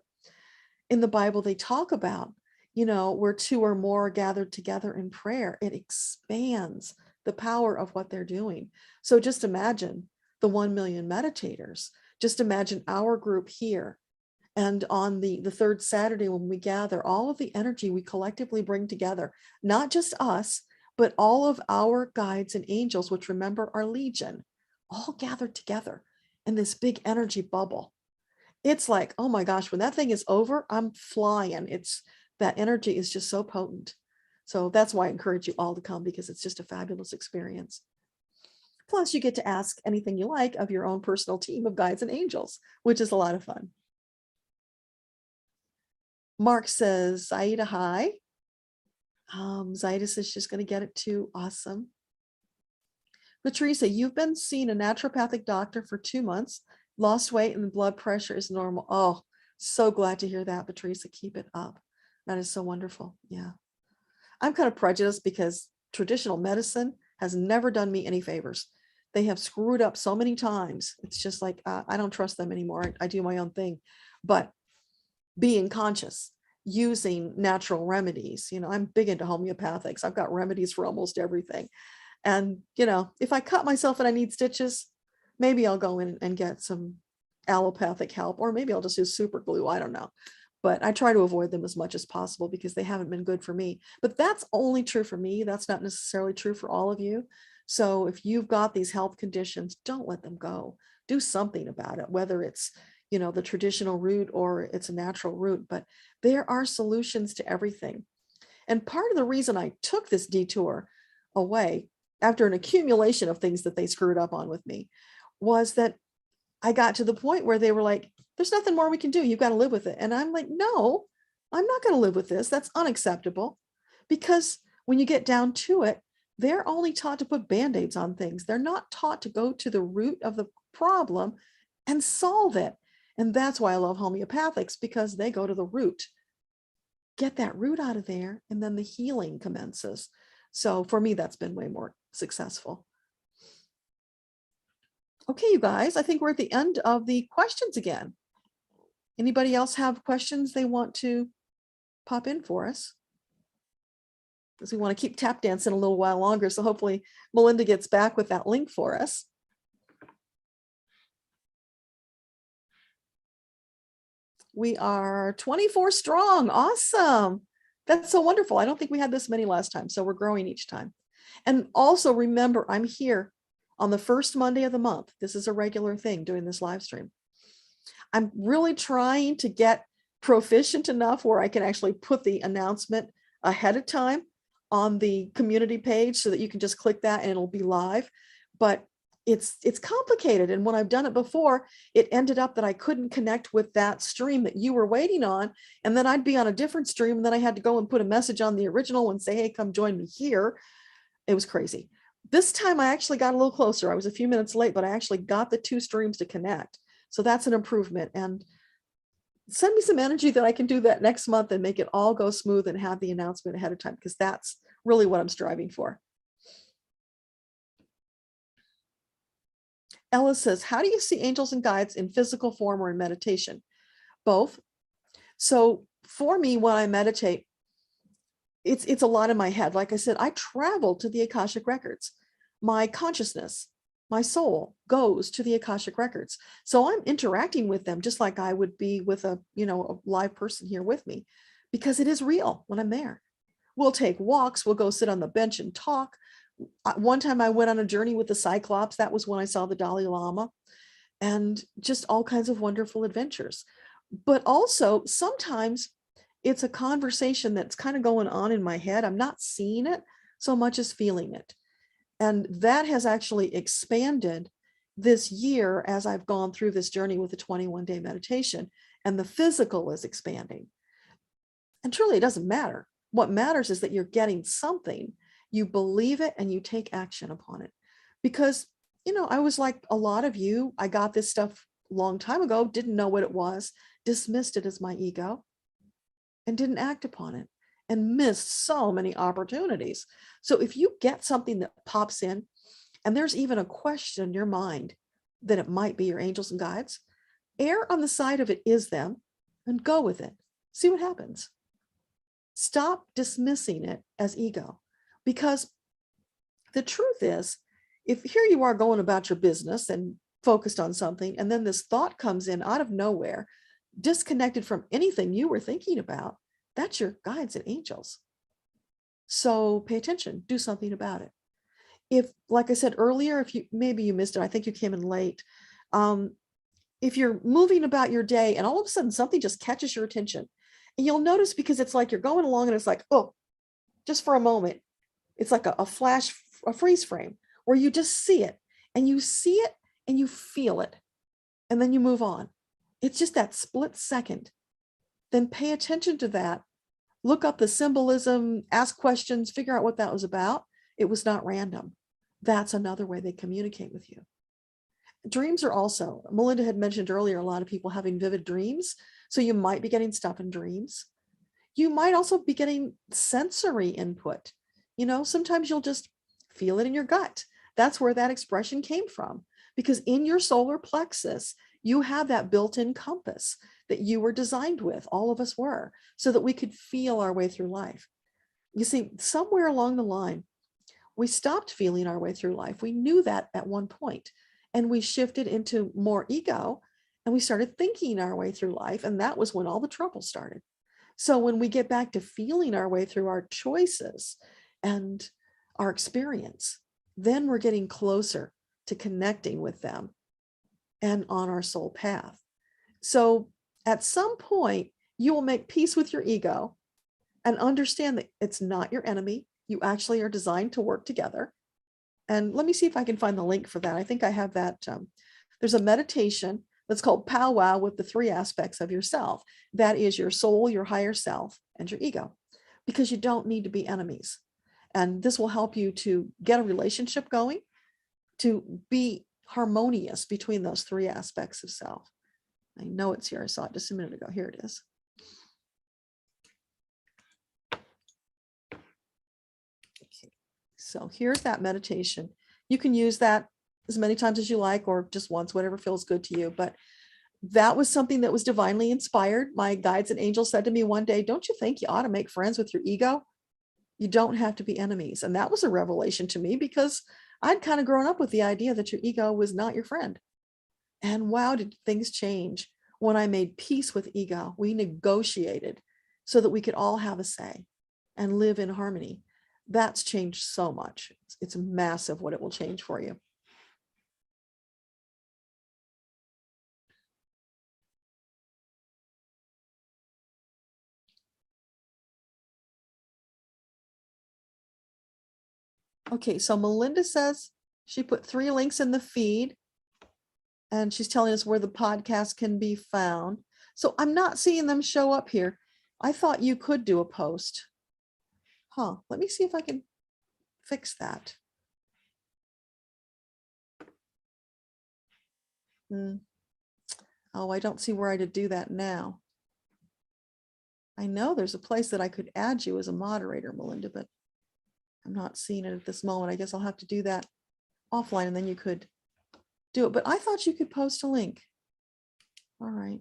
in the Bible, they talk about, where 2 or more are gathered together in prayer. It expands the power of what they're doing. So just imagine the 1 million meditators. Just imagine our group here. And on the 3rd Saturday, when we gather, all of the energy we collectively bring together, not just us, but all of our guides and angels, which remember are legion, all gathered together in this big energy bubble. It's like, oh my gosh, when that thing is over, I'm flying. That energy is just so potent. So that's why I encourage you all to come, because it's just a fabulous experience. Plus, you get to ask anything you like of your own personal team of guides and angels, which is a lot of fun. Mark says, Zaida, hi. Zaida says she's going to get it too. Awesome. Patricia, you've been seeing a naturopathic doctor for 2 months, lost weight and the blood pressure is normal. Oh, so glad to hear that, Patricia. Keep it up. That is so wonderful. Yeah. I'm kind of prejudiced because traditional medicine has never done me any favors. They have screwed up so many times. It's just like, I don't trust them anymore. I do my own thing. But being conscious, using natural remedies, I'm big into homeopathics. I've got remedies for almost everything. And, if I cut myself and I need stitches, maybe I'll go in and get some allopathic help, or maybe I'll just use super glue. I don't know. But I try to avoid them as much as possible because they haven't been good for me. But that's only true for me. That's not necessarily true for all of you. So if you've got these health conditions, don't let them go. Do something about it, whether it's, the traditional route or it's a natural route. But there are solutions to everything. And part of the reason I took this detour away after an accumulation of things that they screwed up on with me was that I got to the point where they were like, there's nothing more we can do. You've got to live with it. And I'm like, no, I'm not going to live with this. That's unacceptable. Because when you get down to it, they're only taught to put band-aids on things. They're not taught to go to the root of the problem and solve it. And that's why I love homeopathics, because they go to the root. Get that root out of there, and then the healing commences. So for me, that's been way more successful. Okay, you guys, I think we're at the end of the questions again. Anybody else have questions they want to pop in for us? Because we want to keep tap dancing a little while longer. So hopefully Melinda gets back with that link for us. We are 24 strong. Awesome. That's so wonderful. I don't think we had this many last time. So we're growing each time. And also remember, I'm here on the first Monday of the month. This is a regular thing doing this live stream. I'm really trying to get proficient enough where I can actually put the announcement ahead of time on the community page so that you can just click that and it'll be live. But it's complicated. And when I've done it before, it ended up that I couldn't connect with that stream that you were waiting on. And then I'd be on a different stream. And then I had to go and put a message on the original and say, hey, come join me here. It was crazy. This time I actually got a little closer. I was a few minutes late, but I actually got the two streams to connect. So that's an improvement. And send me some energy that I can do that next month and make it all go smooth and have the announcement ahead of time, because that's really what I'm striving for. Ella says, how do you see angels and guides in physical form or in meditation? Both. So for me, when I meditate, it's a lot in my head. Like I said, I travel to the Akashic records. My consciousness, my soul goes to the Akashic records. So I'm interacting with them just like I would be with a live person here with me, because it is real when I'm there. We'll take walks. We'll go sit on the bench and talk. One time I went on a journey with the Cyclops. That was when I saw the Dalai Lama, and just all kinds of wonderful adventures. But also sometimes it's a conversation that's kind of going on in my head. I'm not seeing it so much as feeling it. And that has actually expanded this year as I've gone through this journey with the 21-day meditation, and the physical is expanding. And truly, it doesn't matter. What matters is that you're getting something, you believe it, and you take action upon it. Because, I was like a lot of you, I got this stuff a long time ago, didn't know what it was, dismissed it as my ego, and didn't act upon it, and missed so many opportunities. So if you get something that pops in, and there's even a question in your mind that it might be your angels and guides, err on the side of it is them and go with it. See what happens. Stop dismissing it as ego, because the truth is, if here you are going about your business and focused on something, and then this thought comes in out of nowhere, disconnected from anything you were thinking about, that's your guides and angels. So pay attention, do something about it. If, like I said earlier, if maybe you missed it, I think you came in late. If you're moving about your day and all of a sudden something just catches your attention, and you'll notice, because it's like you're going along and it's like, oh, just for a moment, it's like a flash, a freeze frame where you just see it and you feel it, and then you move on. It's just that split second. Then pay attention to that. Look up the symbolism, ask questions, figure out what that was about. It was not random. That's another way they communicate with you. Dreams are also, Melinda had mentioned earlier, a lot of people having vivid dreams. So you might be getting stuff in dreams. You might also be getting sensory input. Sometimes you'll just feel it in your gut. That's where that expression came from, because in your solar plexus, you have that built-in compass that you were designed with, all of us were, so that we could feel our way through life. You see, somewhere along the line, we stopped feeling our way through life. We knew that at one point, and we shifted into more ego, and we started thinking our way through life. And that was when all the trouble started. So when we get back to feeling our way through our choices and our experience, then we're getting closer to connecting with them and on our soul path. So at some point, you will make peace with your ego and understand that it's not your enemy. You actually are designed to work together. And let me see if I can find the link for that. I think I have that. There's a meditation that's called Powwow with the three aspects of yourself. That is your soul, your higher self, and your ego, because you don't need to be enemies. And this will help you to get a relationship going, to be harmonious between those three aspects of self. I know it's here. I saw it just a minute ago. Here it is. Okay. So here's that meditation. You can use that as many times as you like, or just once, whatever feels good to you. But that was something that was divinely inspired. My guides and angels said to me one day, don't you think you ought to make friends with your ego? You don't have to be enemies. And that was a revelation to me, because I'd kind of grown up with the idea that your ego was not your friend. And wow, did things change when I made peace with ego. We negotiated so that we could all have a say and live in harmony. That's changed so much. It's massive what it will change for you. Okay, so Melinda says She put 3 links in the feed, and she's telling us where the podcast can be found. So I'm not seeing them show up here. I thought you could do a post. Huh, let me see if I can fix that. Oh, I don't see where I could do that now. I know there's a place that I could add you as a moderator, Melinda, but I'm not seeing it at this moment. I guess I'll have to do that offline, and then you could do it. But I thought you could post a link. All right.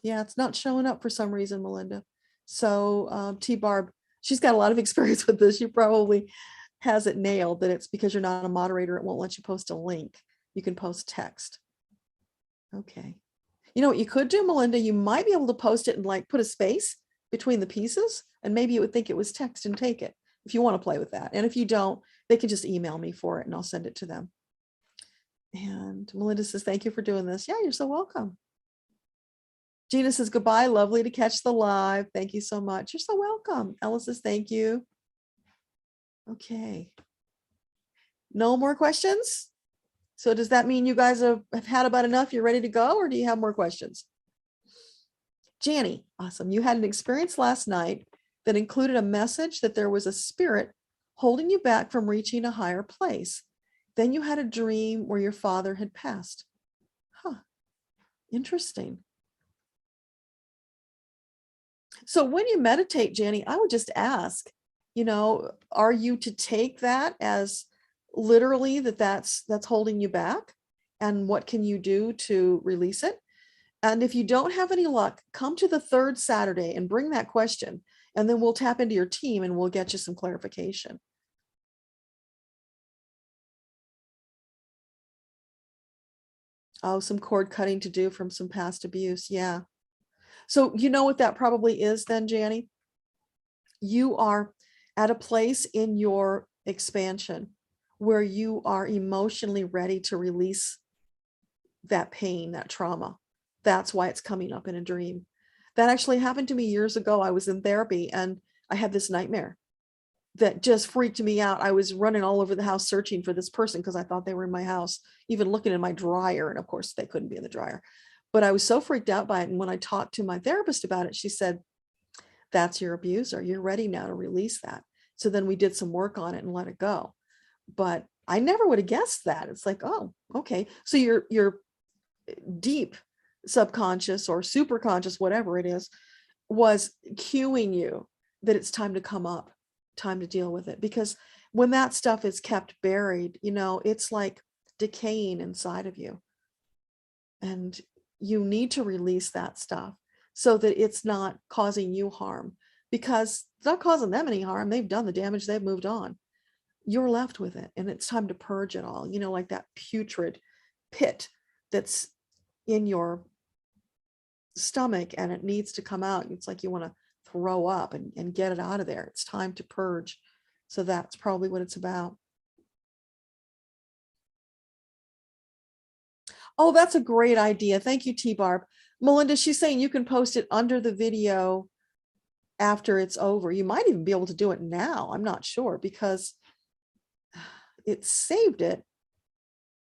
Yeah, it's not showing up for some reason, Melinda. So T-Barb, she's got a lot of experience with this. She probably has it nailed that it's because you're not a moderator. It won't let you post a link. You can post text. Okay. You know what you could do, Melinda? You might be able to post it and like put a space between the pieces, and maybe it would think it was text and take it if you want to play with that. And if you don't, they can just email me for it and I'll send it to them. And Melinda says, thank you for doing this. Yeah, you're so welcome. Gina says, goodbye. Lovely to catch the live. Thank you so much. You're so welcome. Ella says, thank you. Okay. No more questions? So does that mean you guys have had about enough? You're ready to go, or do you have more questions? Janny, awesome. You had an experience last night that included a message that there was a spirit holding you back from reaching a higher place. Then you had a dream where your father had passed. Huh. Interesting. So when you meditate, Janny, I would just ask, you know, are you to take that as literally that's holding you back? And what can you do to release it? And if you don't have any luck, come to the 3rd Saturday and bring that question, and then we'll tap into your team and we'll get you some clarification. Oh, some cord cutting to do from some past abuse. Yeah. So you know what that probably is then, Janny? You are at a place in your expansion where you are emotionally ready to release that pain, that trauma. That's why it's coming up in a dream. That actually happened to me years ago. I was in therapy and I had this nightmare that just freaked me out. I was running all over the house searching for this person because I thought they were in my house, even looking in my dryer. And of course they couldn't be in the dryer, but I was so freaked out by it. And when I talked to my therapist about it, she said, that's your abuser. You're ready now to release that. So then we did some work on it and let it go. But I never would have guessed that. It's like, oh, okay. So your deep subconscious or super conscious, whatever it is, was cueing you that it's time to come up, time to deal with it. Because when that stuff is kept buried, you know, it's like decaying inside of you. And you need to release that stuff so that it's not causing you harm, because it's not causing them any harm. They've done the damage, they've moved on. You're left with it, and it's time to purge it all, you know, like that putrid pit that's in your stomach and it needs to come out. It's like you want to throw up and get it out of there. It's time to purge. So that's probably what it's about. Oh, that's a great idea. Thank you, T-Barb. Melinda, she's saying you can post it under the video after it's over. You might even be able to do it now. I'm not sure because it saved it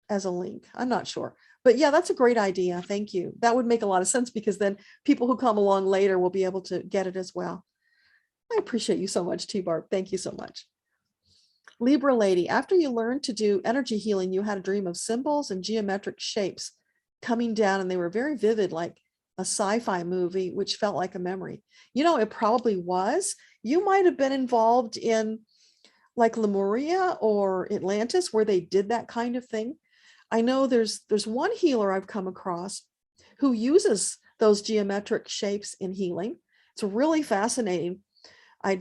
as a link. I'm not sure. But yeah, that's a great idea. Thank you. That would make a lot of sense because then people who come along later will be able to get it as well. I appreciate you so much, T-Barb. Thank you so much. Libra lady, after you learned to do energy healing, you had a dream of symbols and geometric shapes coming down, and they were very vivid, like a sci-fi movie, which felt like a memory. You know, it probably was. You might have been involved in like Lemuria or Atlantis where they did that kind of thing. I know there's one healer I've come across who uses those geometric shapes in healing. It's really fascinating. I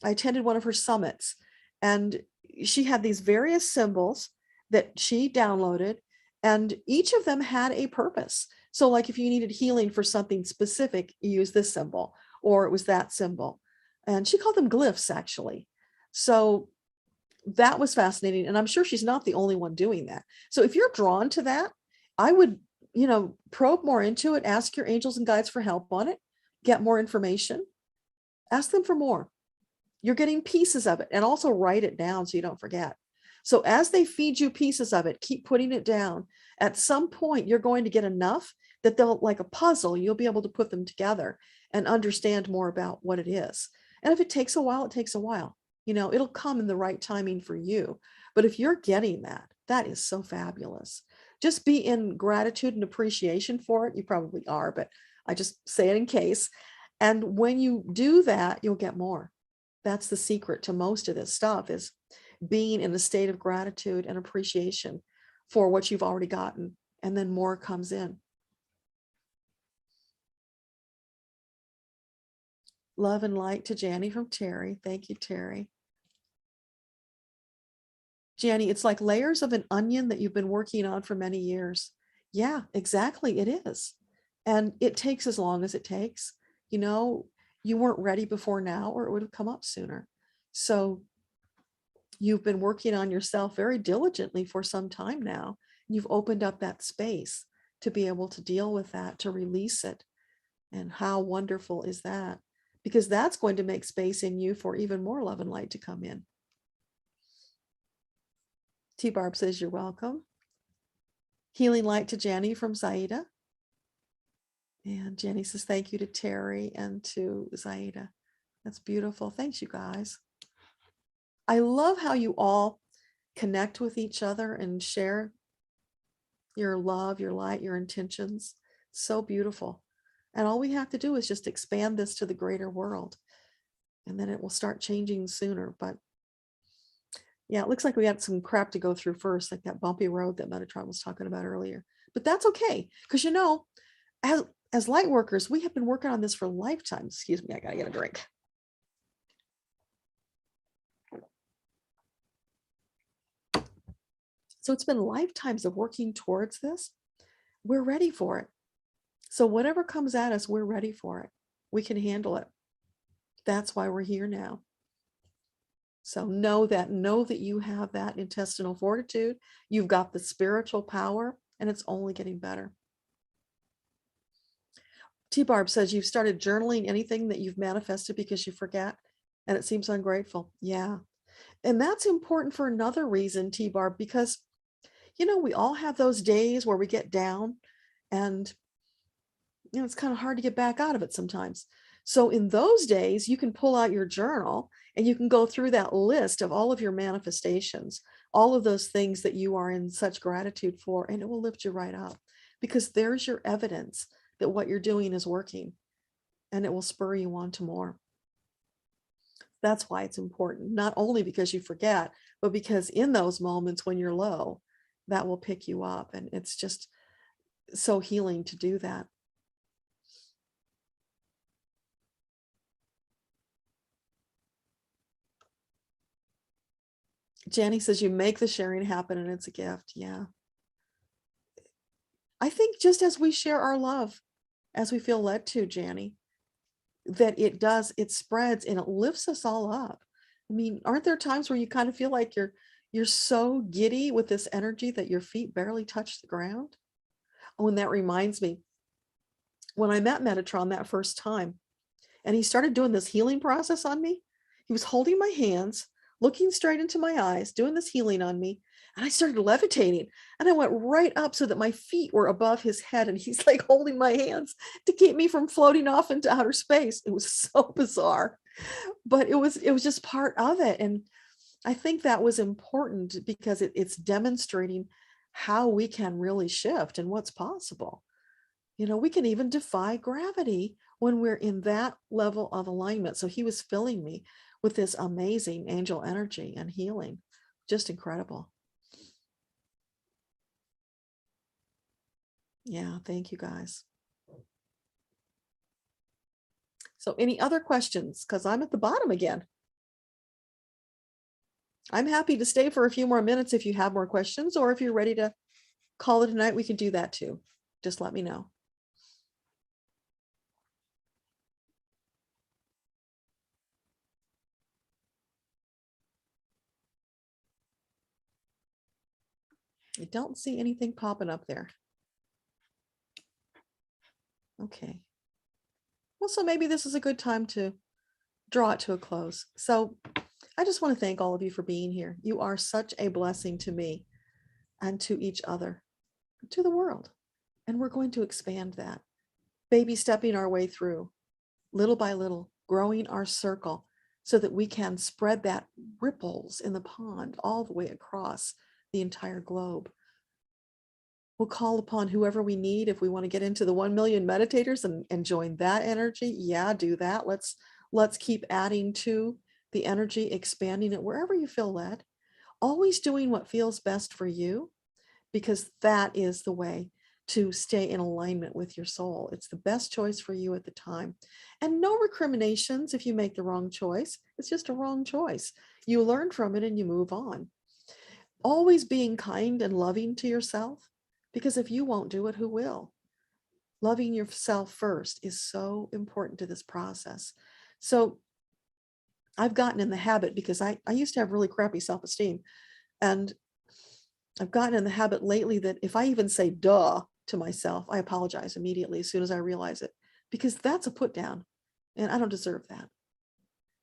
attended one of her summits, and she had these various symbols that she downloaded, and each of them had a purpose. So like if you needed healing for something specific, you use this symbol, or it was that symbol. And she called them glyphs, actually. So that was fascinating. And I'm sure she's not the only one doing that. So if you're drawn to that, I would, you know, probe more into it, ask your angels and guides for help on it. get more information, ask them for more. You're getting pieces of it, and also write it down so you don't forget. So as they feed you pieces of it, keep putting it down. At some point, you're going to get enough that they'll, like a puzzle, you'll be able to put them together and understand more about what it is. And if it takes a while, it takes a while. You know, it'll come in the right timing for you. But if you're getting that, that is so fabulous. Just be in gratitude and appreciation for it. You probably are, but I just say it in case. And when you do that, you'll get more. That's the secret to most of this stuff, is being in a state of gratitude and appreciation for what you've already gotten. And then more comes in. Love and light to Janny from Terry. Thank you, Terry. Janny, it's like layers of an onion that you've been working on for many years. Yeah, exactly. It is. And it takes as long as it takes. You know, you weren't ready before now, or it would have come up sooner. So you've been working on yourself very diligently for some time now. You've opened up that space to be able to deal with that, to release it. And how wonderful is that? Because that's going to make space in you for even more love and light to come in. T Barb says you're welcome. Healing light to Jenny from Zaida. And Jenny says thank you to Terry and to Zaida. That's beautiful. Thanks, you guys. I love how you all connect with each other and share your love, your light, your intentions. So beautiful. And all we have to do is just expand this to the greater world. And then it will start changing sooner. But yeah, it looks like we got some crap to go through first, like that bumpy road that Metatron was talking about earlier. But that's okay. Because, you know, as light workers, we have been working on this for lifetimes. Excuse me, I gotta get a drink. So it's been lifetimes of working towards this. We're ready for it. So whatever comes at us, we're ready for it. We can handle it. That's why we're here now. So know that you have that intestinal fortitude. You've got the spiritual power, and it's only getting better. T Barb says you've started journaling anything that you've manifested because you forget, and it seems ungrateful. Yeah. And that's important for another reason, T Barb, because, you know, we all have those days where we get down, and, you know, it's kind of hard to get back out of it sometimes. So in those days, you can pull out your journal and you can go through that list of all of your manifestations, all of those things that you are in such gratitude for, and it will lift you right up, because there's your evidence that what you're doing is working, and it will spur you on to more. That's why it's important, not only because you forget, but because in those moments when you're low, that will pick you up. And it's just so healing to do that. Jenny says you make the sharing happen and it's a gift. Yeah. I think just as we share our love, as we feel led to, Jenny, that it spreads and it lifts us all up. I mean, aren't there times where you kind of feel like you're so giddy with this energy that your feet barely touch the ground? Oh, and that reminds me, when I met Metatron that first time, and he started doing this healing process on me, he was holding my hands, looking straight into my eyes, doing this healing on me. And I started levitating, and I went right up so that my feet were above his head. And he's like holding my hands to keep me from floating off into outer space. It was so bizarre, but it was just part of it. And I think that was important because it's demonstrating how we can really shift and what's possible. You know, we can even defy gravity when we're in that level of alignment. So he was filling me with this amazing angel energy and healing. Just incredible. Yeah, thank you guys. So any other questions? Because I'm at the bottom again. I'm happy to stay for a few more minutes if you have more questions, or if you're ready to call it a night, we can do that too. Just let me know. I don't see anything popping up there. Okay. Well, so maybe this is a good time to draw it to a close. So I just want to thank all of you for being here. You are such a blessing to me and to each other, to the world. And we're going to expand that, baby stepping our way through, little by little, growing our circle so that we can spread that ripples in the pond all the way across the entire globe. We'll call upon whoever we need. If we want to get into the 1 million meditators and join that energy, yeah, do that. Let's keep adding to the energy, expanding it wherever you feel led, always doing what feels best for you, because that is the way to stay in alignment with your soul. It's the best choice for you at the time. And no recriminations if you make the wrong choice. It's just a wrong choice. You learn from it and you move on. Always being kind and loving to yourself, because if you won't do it, who will? Loving yourself first is so important to this process. So I've gotten in the habit, because I used to have really crappy self-esteem, and I've gotten in the habit lately that if I even say duh to myself, I apologize immediately as soon as I realize it, because that's a put down and I don't deserve that.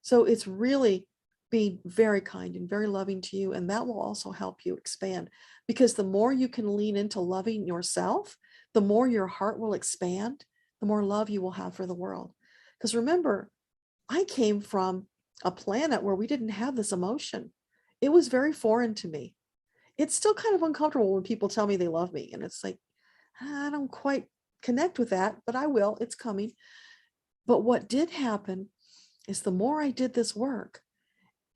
So it's really being very kind and very loving to you. And that will also help you expand, because the more you can lean into loving yourself, the more your heart will expand, the more love you will have for the world. Because remember, I came from a planet where we didn't have this emotion. It was very foreign to me. It's still kind of uncomfortable when people tell me they love me. And it's like, I don't quite connect with that, but I will, it's coming. But what did happen is the more I did this work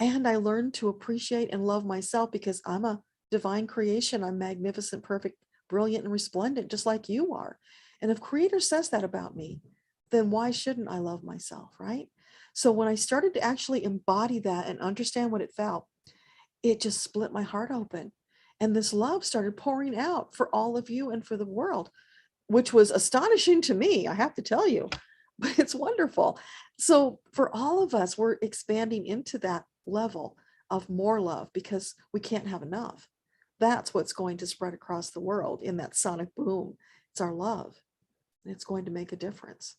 and I learned to appreciate and love myself, because I'm a divine creation. I'm magnificent, perfect, brilliant, and resplendent, just like you are. And if Creator says that about me, then why shouldn't I love myself, right? So when I started to actually embody that and understand what it felt, it just split my heart open. And this love started pouring out for all of you and for the world, which was astonishing to me, I have to tell you, but it's wonderful. So for all of us, we're expanding into that level of more love, because we can't have enough. That's what's going to spread across the world in that sonic boom. It's our love, and it's going to make a difference.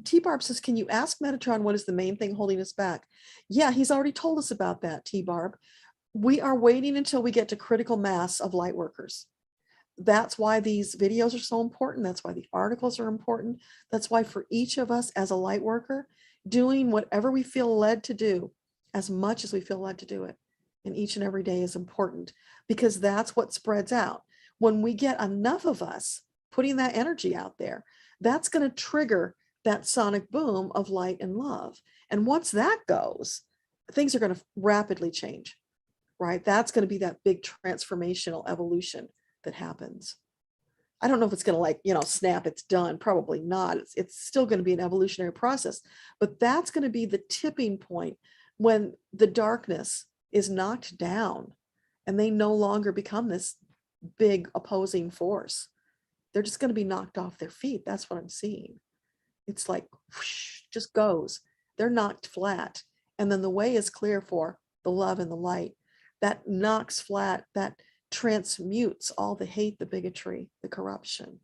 T-Barb says, can you ask Metatron what is the main thing holding us back? Yeah, he's already told us about that, T-Barb. We are waiting until we get to critical mass of light workers. That's why these videos are so important. That's why the articles are important. That's why for each of us as a light worker, doing whatever we feel led to do, as much as we feel led to do it, and each and every day is important, because that's what spreads out. When we get enough of us putting that energy out there, that's going to trigger that sonic boom of light and love. And once that goes, things are going to rapidly change, right? That's going to be that big transformational evolution that happens. I don't know if it's going to, like, snap, it's done. Probably not. It's still going to be an evolutionary process, but that's going to be the tipping point when the darkness is knocked down and they no longer become this big opposing force. They're just going to be knocked off their feet. That's what I'm seeing. It's like, whoosh, just goes. They're knocked flat. And then the way is clear for the love and the light. That knocks flat, that transmutes all the hate, the bigotry, the corruption.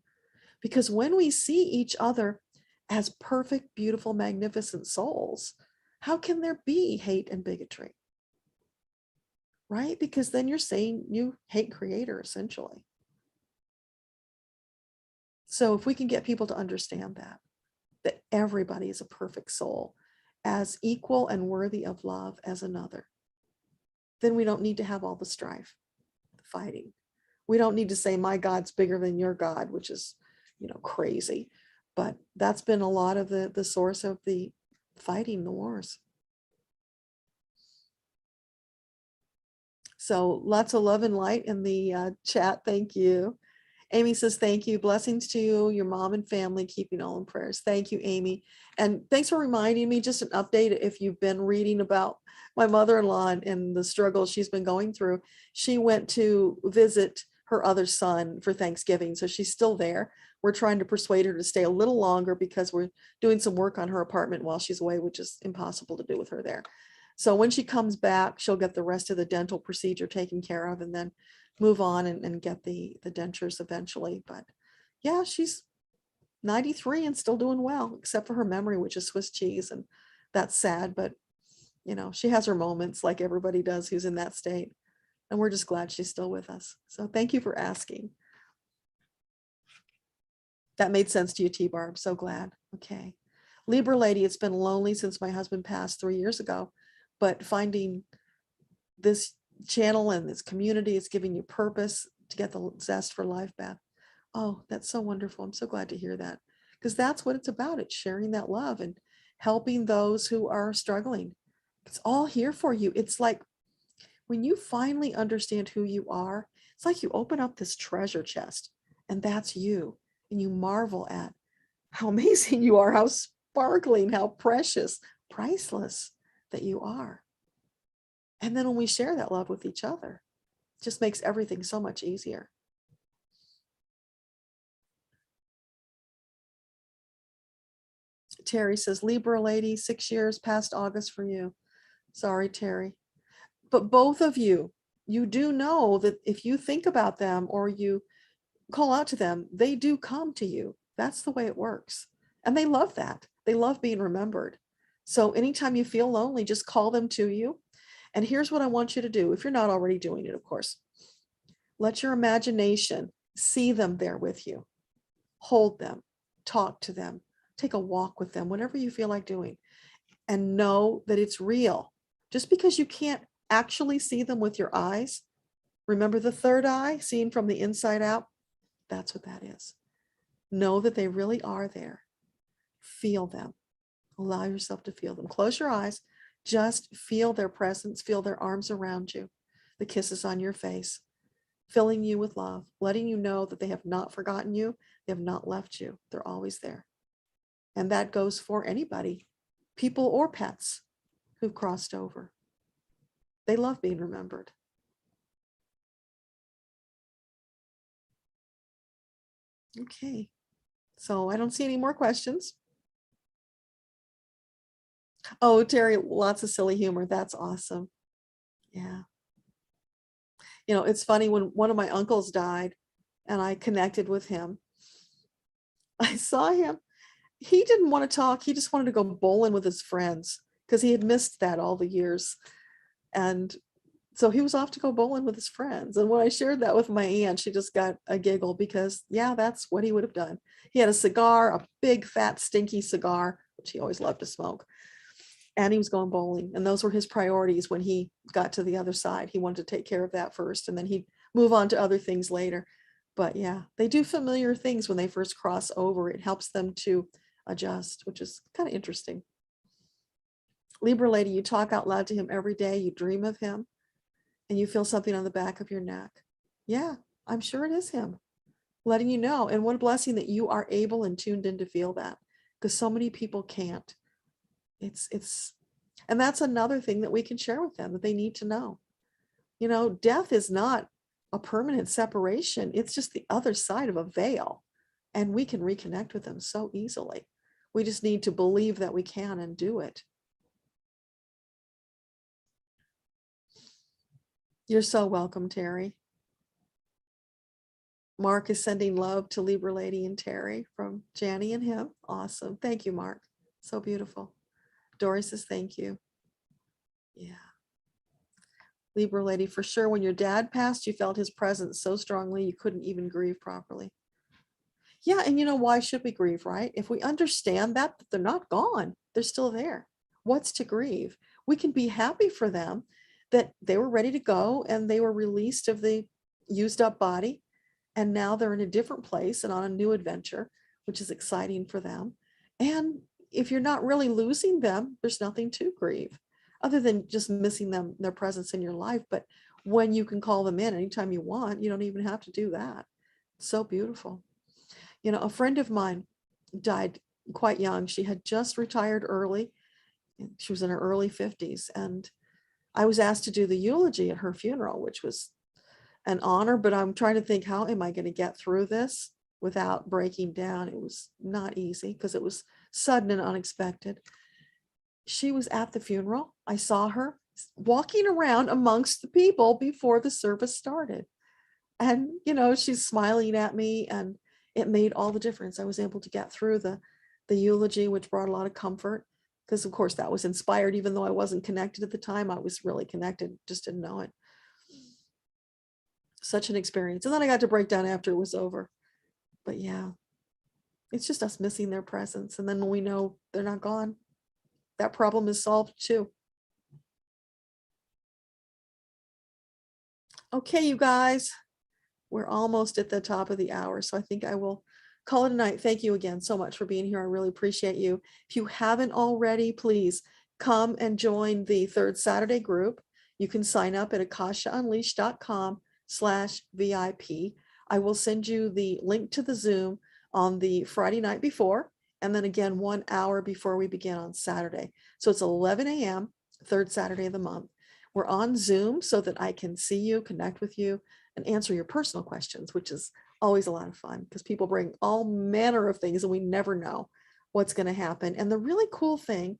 Because when we see each other as perfect, beautiful, magnificent souls, how can there be hate and bigotry? Right? Because then you're saying you hate Creator, essentially. So if we can get people to understand that everybody is a perfect soul, as equal and worthy of love as another, then we don't need to have all the strife, the fighting. We don't need to say, my God's bigger than your God, which is, crazy. But that's been a lot of the source of the fighting, the wars. So lots of love and light in the chat. Thank you. Amy says, thank you. Blessings to you, your mom and family, keeping all in prayers. Thank you, Amy. And thanks for reminding me, just an update, if you've been reading about my mother-in-law and the struggle she's been going through. She went to visit her other son for Thanksgiving, so she's still there. We're trying to persuade her to stay a little longer because we're doing some work on her apartment while she's away, which is impossible to do with her there. So when she comes back, she'll get the rest of the dental procedure taken care of and then move on and get the dentures eventually. But yeah, she's 93 and still doing well, except for her memory, which is Swiss cheese. And that's sad, but you know, she has her moments like everybody does who's in that state. And we're just glad she's still with us. So thank you for asking. That made sense to you, T-Bar. I'm so glad. Okay. Libra lady, it's been lonely since my husband passed 3 years ago, but finding this channel and this community is giving you purpose to get the zest for life back. Oh, that's so wonderful. I'm so glad to hear that, because that's what it's about. It's sharing that love and helping those who are struggling. It's all here for you. It's like when you finally understand who you are, it's like you open up this treasure chest and that's you. And you marvel at how amazing you are, how sparkling, how precious, priceless that you are. And then when we share that love with each other, it just makes everything so much easier. Terry says, Libra lady, 6 years past August for you. Sorry, Terry. But both of you, you do know that if you think about them or you call out to them, they do come to you. That's the way it works. And they love that. They love being remembered. So anytime you feel lonely, just call them to you. And here's what I want you to do, if you're not already doing it, of course. Let your imagination see them there with you. Hold them, talk to them, take a walk with them, whatever you feel like doing. And know that it's real. Just because you can't actually see them with your eyes, remember the third eye, seeing from the inside out? That's what that is. Know that they really are there. Feel them. Allow yourself to feel them. Close your eyes. Just feel their presence. Feel their arms around you. The kisses on your face. Filling you with love. Letting you know that they have not forgotten you. They have not left you. They're always there. And that goes for anybody, people or pets who've crossed over. They love being remembered. Okay. So I don't see any more questions. Oh, Terry, lots of silly humor. That's awesome. Yeah. You know, it's funny, when one of my uncles died and I connected with him, I saw him. He didn't want to talk. He just wanted to go bowling with his friends because he had missed that all the years. And so he was off to go bowling with his friends. And when I shared that with my aunt, she just got a giggle because, yeah, that's what he would have done. He had a cigar, a big, fat, stinky cigar, which he always loved to smoke. And he was going bowling. And those were his priorities when he got to the other side. He wanted to take care of that first, and then he'd move on to other things later. But yeah, they do familiar things when they first cross over. It helps them to adjust, which is kind of interesting. Libra lady, you talk out loud to him every day. You dream of him and you feel something on the back of your neck. Yeah, I'm sure it is him letting you know. And what a blessing that you are able and tuned in to feel that, because so many people can't. And that's another thing that we can share with them, that they need to know. You know, death is not a permanent separation. It's just the other side of a veil. And we can reconnect with them so easily. We just need to believe that we can and do it. You're so welcome, Terry. Mark is sending love to Libra lady and Terry from Janny and him. Awesome. Thank you, Mark. So beautiful. Dory says thank you. Yeah. Libra lady, for sure, when your dad passed, you felt his presence so strongly you couldn't even grieve properly. Yeah, and you know, why should we grieve, right? If we understand that they're not gone, they're still there. What's to grieve? We can be happy for them that they were ready to go and they were released of the used up body. And now they're in a different place and on a new adventure, which is exciting for them. And if you're not really losing them, there's nothing to grieve other than just missing them, their presence in your life. But when you can call them in anytime you want, you don't even have to do that. It's so beautiful. You know, a friend of mine died quite young. She had just retired early. She was in her early 50s. And I was asked to do the eulogy at her funeral, which was an honor, but I'm trying to think, how am I going to get through this without breaking down? It was not easy because it was sudden and unexpected. She was at the funeral. I saw her walking around amongst the people before the service started. And, you know, she's smiling at me, and it made all the difference. I was able to get through the eulogy, which brought a lot of comfort, because of course that was inspired, even though I wasn't connected at the time. I was really connected, just didn't know it. Such an experience. And then I got to break down after it was over. But yeah, it's just us missing their presence. And then when we know they're not gone, that problem is solved too. Okay, you guys, we're almost at the top of the hour, so I think I will call it a night. Thank you again so much for being here. I really appreciate you. If you haven't already, please come and join the Third Saturday group. You can sign up at akashaunleashed.com/VIP. I will send you the link to the Zoom on the Friday night before, and then again 1 hour before we begin on Saturday. So it's 11 a.m., third Saturday of the month. We're on Zoom so that I can see you, connect with you, and answer your personal questions, which is always a lot of fun because people bring all manner of things and we never know what's going to happen. And the really cool thing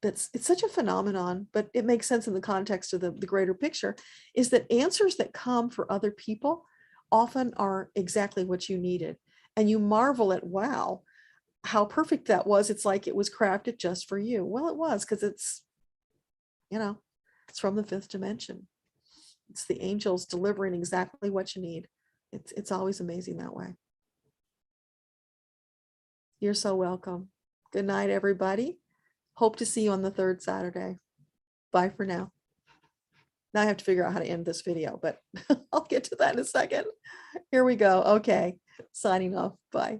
it's such a phenomenon, but it makes sense in the context of the greater picture, is that answers that come for other people often are exactly what you needed. And you marvel at, wow, how perfect that was. It's like it was crafted just for you. Well, it was, because it's, you know, it's from the fifth dimension. It's the angels delivering exactly what you need. It's always amazing that way. You're so welcome. Good night, everybody. Hope to see you on the third Saturday. Bye for now. Now I have to figure out how to end this video, but I'll get to that in a second. Here we go. Okay, signing off. Bye.